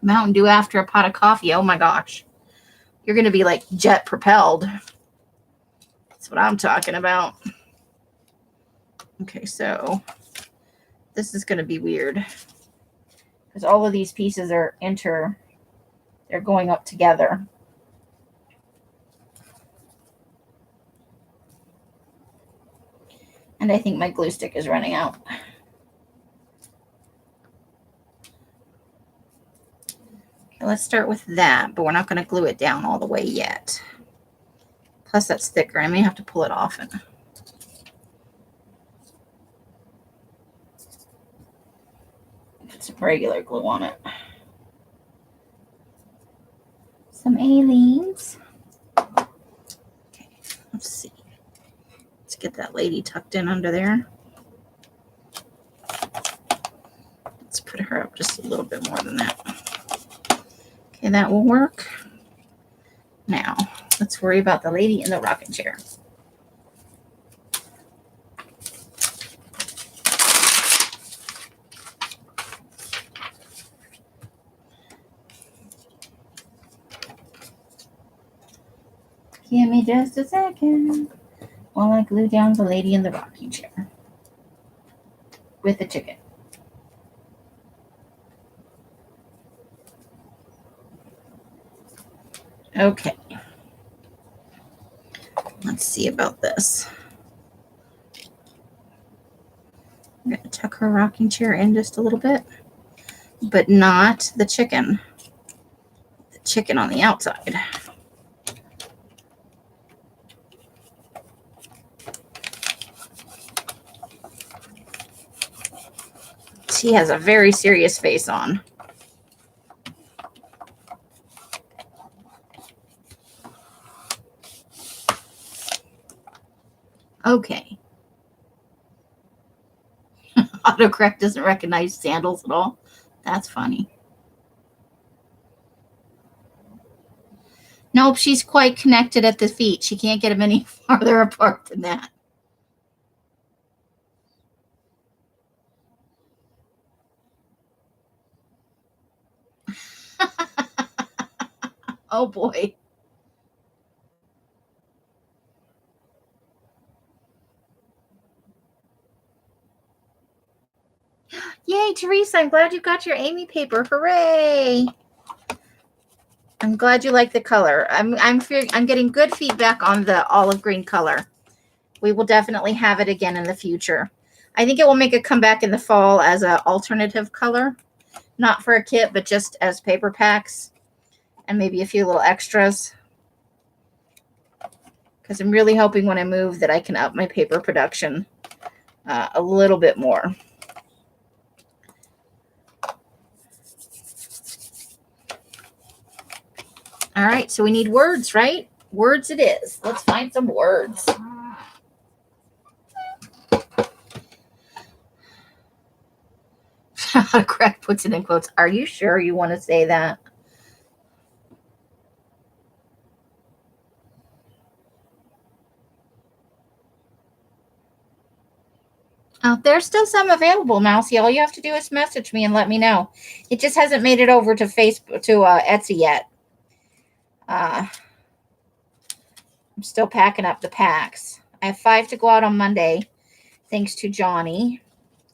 Mountain Dew after a pot of coffee. Oh my gosh. You're going to be like jet propelled. That's what I'm talking about. Okay, so this is going to be weird because all of these pieces are they're going up together. And I think my glue stick is running out. Okay, let's start with that, but we're not going to glue it down all the way yet. Plus that's thicker. I may have to pull it off and put some regular glue on it. Some aliens. Okay, let's see. Let's get that lady tucked in under there. Let's put her up just a little bit more than that. Okay, that will work. Now, let's worry about the lady in the rocking chair. Give me just a second. while I glue down the lady in the rocking chair with the chicken. Okay. Let's see about this. I'm going to tuck her rocking chair in just a little bit, but not the chicken. The chicken on the outside. She has a very serious face on. Okay. Autocorrect doesn't recognize sandals at all. That's funny. Nope, she's quite connected at the feet. She can't get them any farther apart than that. Oh boy. Yay, Teresa, I'm glad you got your Amy paper. Hooray. I'm glad you like the color. I'm getting good feedback on the olive green color. We will definitely have it again in the future. I think it will make a comeback in the fall as an alternative color. Not for a kit, but just as paper packs and maybe a few little extras. Because I'm really hoping when I move that I can up my paper production a little bit more. All right, so we need words, right? Words it is. Let's find some words. Craig puts it in quotes. Are you sure you want to say that? Oh, there's still some available, Mousy. All you have to do is message me and let me know. It just hasn't made it over to Facebook, to Etsy yet. I'm still packing up the packs. I have 5 to go out on Monday, thanks to Johnny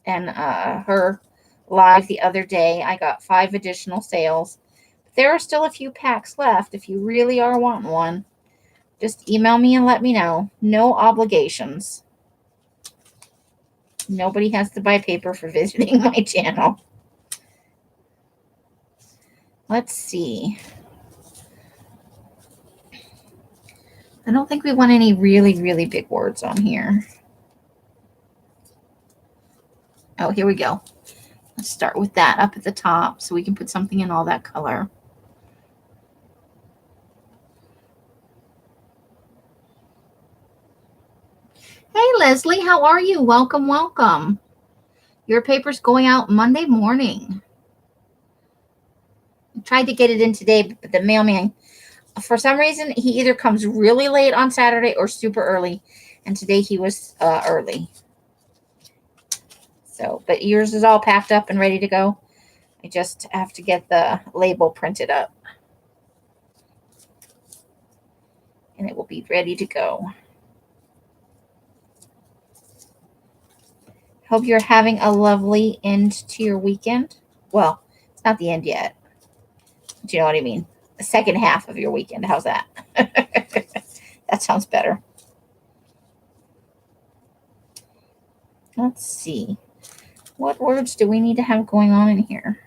and her live the other day. I got 5 additional sales. There are still a few packs left. If you really are wanting one, just email me and let me know. No obligations. Nobody has to buy paper for visiting my channel. Let's see. I don't think we want any really, really big words on here. Oh, here we go. Let's start with that up at the top so we can put something in all that color. Hey, Leslie, how are you? Welcome, welcome. Your paper's going out Monday morning. I tried to get it in today, but the mailman, for some reason, he either comes really late on Saturday or super early. And today he was early. So, but yours is all packed up and ready to go. I just have to get the label printed up. And it will be ready to go. Hope you're having a lovely end to your weekend. Well, it's not the end yet. Do you know what I mean? The second half of your weekend. How's that? That sounds better. Let's see. What words do we need to have going on in here?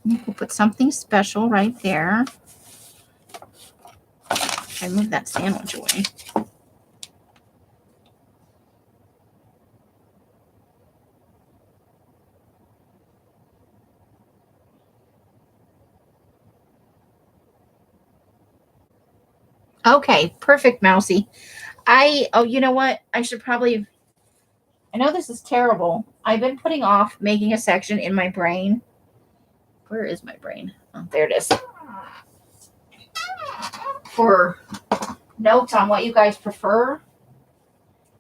We'll put something special right there. I move that sandwich away. Okay, perfect, Mousy. You know what? I should probably, I know this is terrible. I've been putting off making a section in my brain. Where is my brain? Oh, there it is. For notes on what you guys prefer.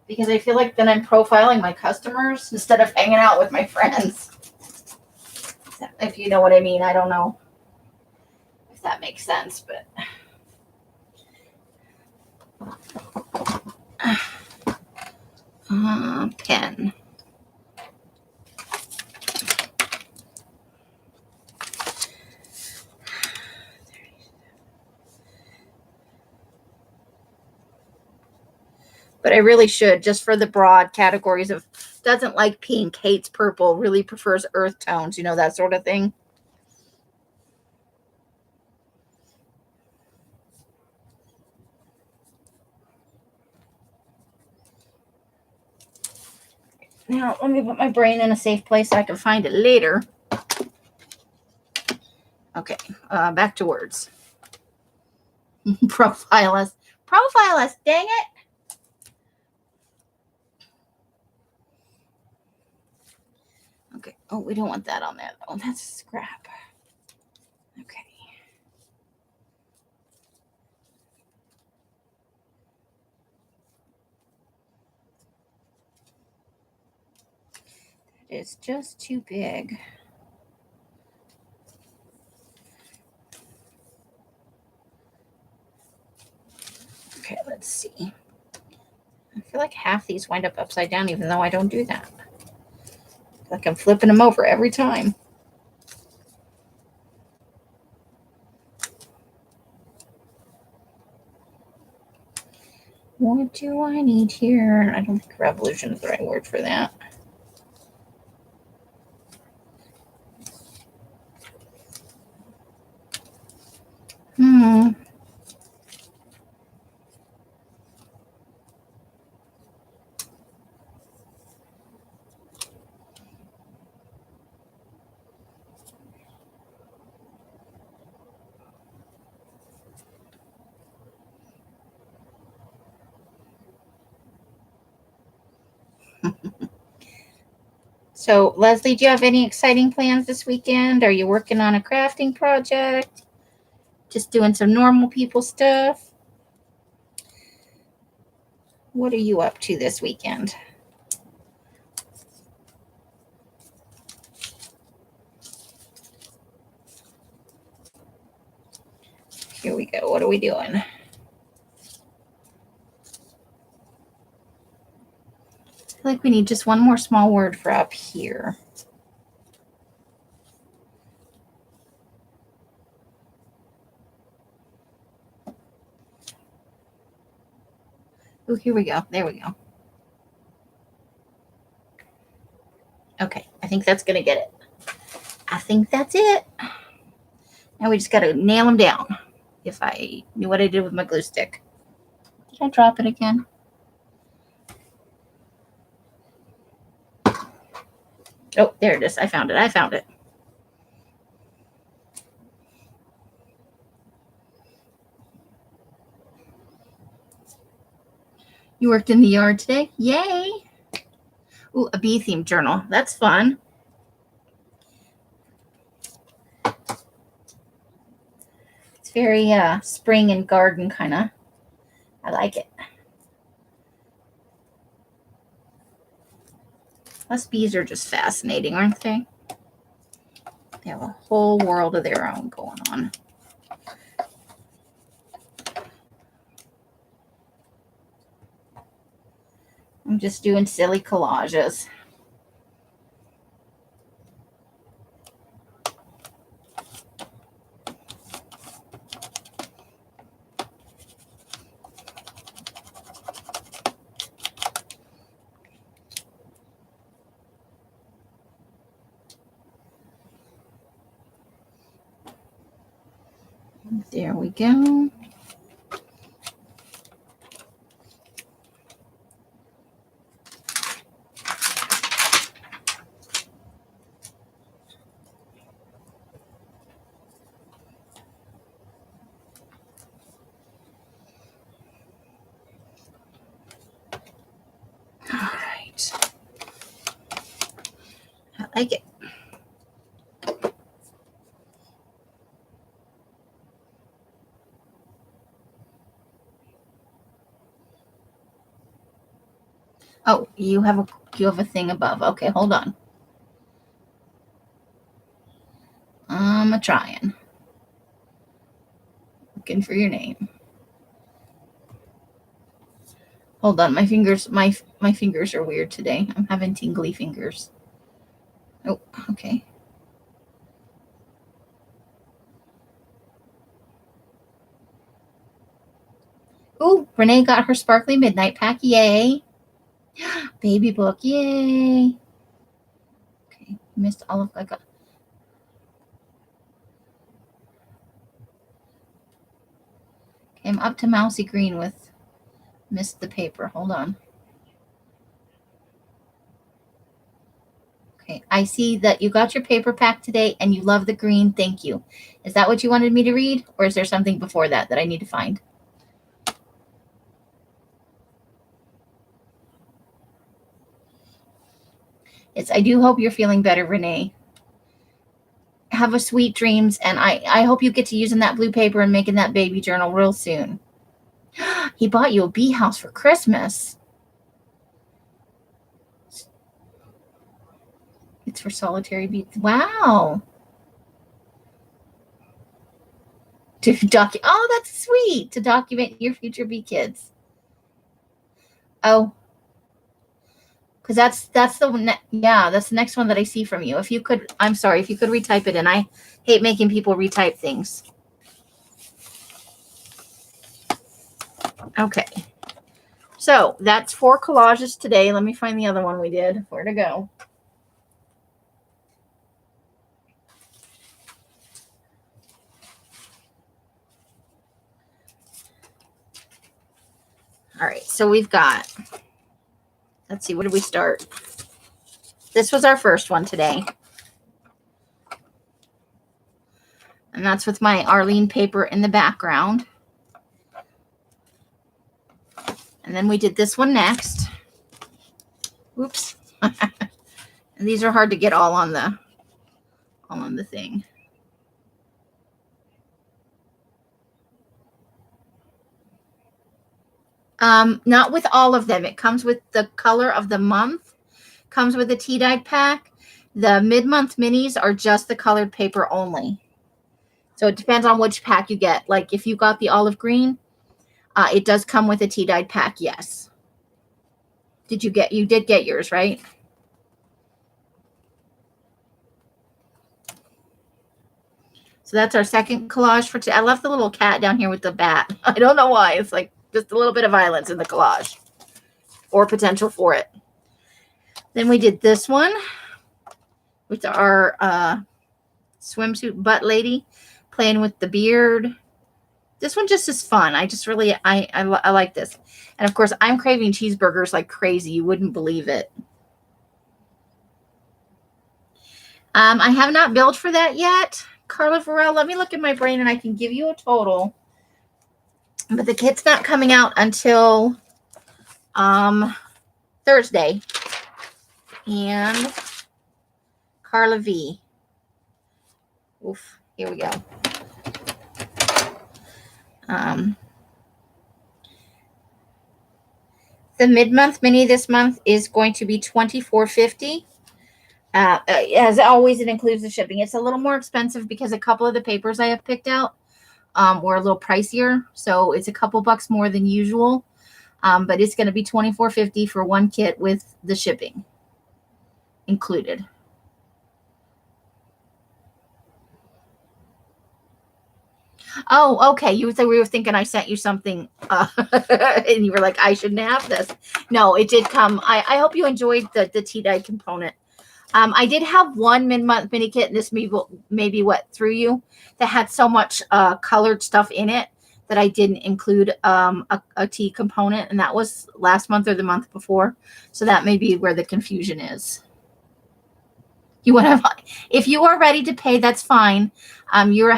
Because I feel like then I'm profiling my customers instead of hanging out with my friends. if you know what I mean. I don't know if that makes sense, but pen. But I really should, just for the broad categories of doesn't like pink, hates purple, really prefers earth tones, that sort of thing. Now, let me put my brain in a safe place so I can find it later. Okay, back to words. Profile us. Profile us, dang it. Okay. Oh, we don't want that on there. Oh, that's scrap. Okay. That is just too big. Okay, let's see. I feel like half these wind up upside down, even though I don't do that. Like I'm flipping them over every time. What do I need here? I don't think revolution is the right word for that. So, Leslie, do you have any exciting plans this weekend? Are you working on a crafting project? Just doing some normal people stuff? What are you up to this weekend? Here we go. What are we doing? I feel like we need just one more small word for up here. Oh, here we go. There we go. Okay, I think that's going to get it. I think that's it. Now we just got to nail them down. If I knew what I did with my glue stick. Did I drop it again? Oh, there it is. I found it. You worked in the yard today? Yay! Ooh, a bee themed journal. That's fun. It's very spring and garden kind of. I like it. Plus, bees are just fascinating, aren't they? They have a whole world of their own going on. I'm just doing silly collages. There we go. All right. I like it. Oh, you have a thing above. Okay, hold on. I'm trying. Looking for your name. Hold on, my fingers are weird today. I'm having tingly fingers. Oh, okay. Oh, Renee got her sparkly midnight pack. Yay. Baby book. Yay. Okay, missed all of I got. Okay, I'm up to mousy green with missed the paper. Hold on. Okay, I see that you got your paper pack today and you love the green. Thank you. Is that what you wanted me to read? Or is there something before that I need to find? Yes, I do hope you're feeling better, Renee. Have a sweet dreams, and I hope you get to using that blue paper and making that baby journal real soon. He bought you a bee house for Christmas. It's for solitary bees. Wow. Oh, that's sweet. To document your future bee kids. Oh. Because that's the that's the next one that I see from you. If you could retype it in. I hate making people retype things. Okay. So that's 4 collages today. Let me find the other one we did. Where to go? All right. So we've got, let's see, where did we start? This was our first one today. And that's with my Arlene paper in the background. And then we did this one next. Oops. And these are hard to get all on the thing. Not with all of them. It comes with the color of the month. Comes with a tea dyed pack. The mid-month minis are just the colored paper only. So it depends on which pack you get. Like if you got the olive green, it does come with a tea dyed pack. Yes. You did get yours, right? So that's our second collage for today. I left the little cat down here with the bat. I don't know why. It's like just a little bit of violence in the collage or potential for it. Then we did this one with our swimsuit butt lady playing with the beard. This one just is fun. I just really, I like this. And of course, I'm craving cheeseburgers like crazy. You wouldn't believe it. I have not billed for that yet. Carla Varel, let me look in my brain and I can give you a total. But the kit's not coming out until Thursday. And Carla V. Oof, here we go. The mid-month mini this month is going to be $24.50. As always, it includes the shipping. It's a little more expensive because a couple of the papers I have picked out were a little pricier. So it's a couple bucks more than usual. But it's going to be $24.50 for one kit with the shipping included. Oh, okay. We were thinking I sent you something and you were like, I shouldn't have this. No, it did come. I hope you enjoyed the tea dye component. I did have one mid-month mini kit, and this maybe what through you, that had so much colored stuff in it that I didn't include a tea component, and that was last month or the month before. So that may be where the confusion is. If you are ready to pay, that's fine. You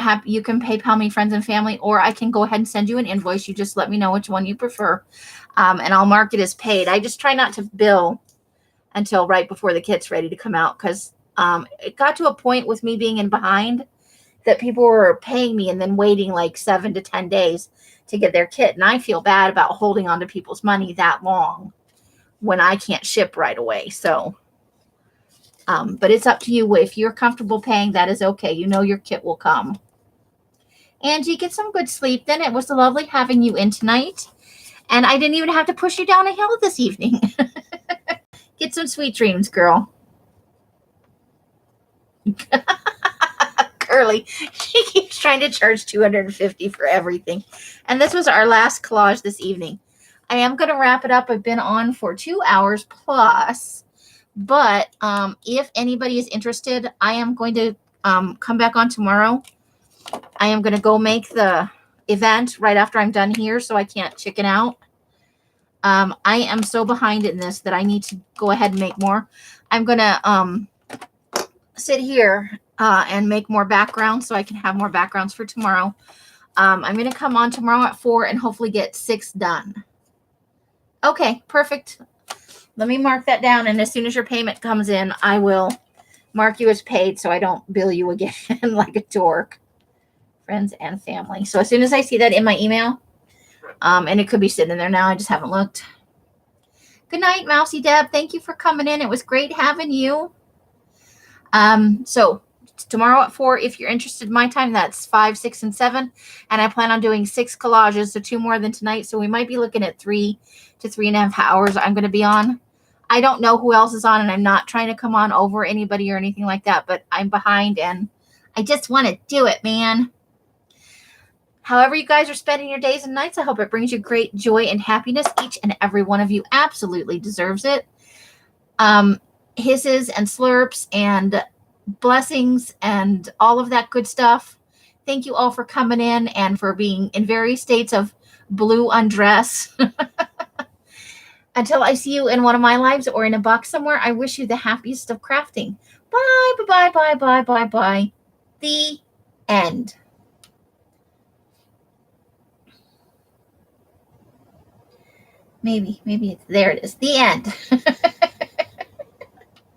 can PayPal me, friends and family, or I can go ahead and send you an invoice. You just let me know which one you prefer, and I'll mark it as paid. I just try not to bill until right before the kit's ready to come out, because it got to a point with me being in behind that people were paying me and then waiting like 7 to 10 days to get their kit. And I feel bad about holding on to people's money that long when I can't ship right away. So But it's up to you. If you're comfortable paying, that is okay. You know your kit will come. Angie, get some good sleep then. It was lovely having you in tonight. And I didn't even have to push you down a hill this evening. Get some sweet dreams, girl. Curly, she keeps trying to charge $250 for everything. And this was our last collage this evening. I am going to wrap it up. I've been on for 2 hours plus. But if anybody is interested, I am going to come back on tomorrow. I am going to go make the event right after I'm done here, so I can't chicken out. I am so behind in this that I need to go ahead and make more. I'm going to sit here and make more backgrounds so I can have more backgrounds for tomorrow. I'm going to come on tomorrow at 4 and hopefully get 6 done. Okay, perfect. Let me mark that down, and as soon as your payment comes in, I will mark you as paid so I don't bill you again like a dork. Friends and family. So as soon as I see that in my email, and it could be sitting there now, I just haven't looked. Good night, Mousy Deb. Thank you for coming in. It was great having you. So tomorrow at 4, if you're interested in my time, that's 5, 6, and 7. And I plan on doing 6 collages, so 2 more than tonight. So we might be looking at 3 to 3.5 hours I'm going to be on. I don't know who else is on, and I'm not trying to come on over anybody or anything like that, but I'm behind, and I just want to do it, man. However you guys are spending your days and nights, I hope it brings you great joy and happiness. Each and every one of you absolutely deserves it. Hisses and slurps and blessings and all of that good stuff. Thank you all for coming in and for being in various states of blue undress. Until I see you in one of my lives or in a box somewhere, I wish you the happiest of crafting. Bye, bye, bye, bye, bye, bye. The end. Maybe it's there. It is. The end.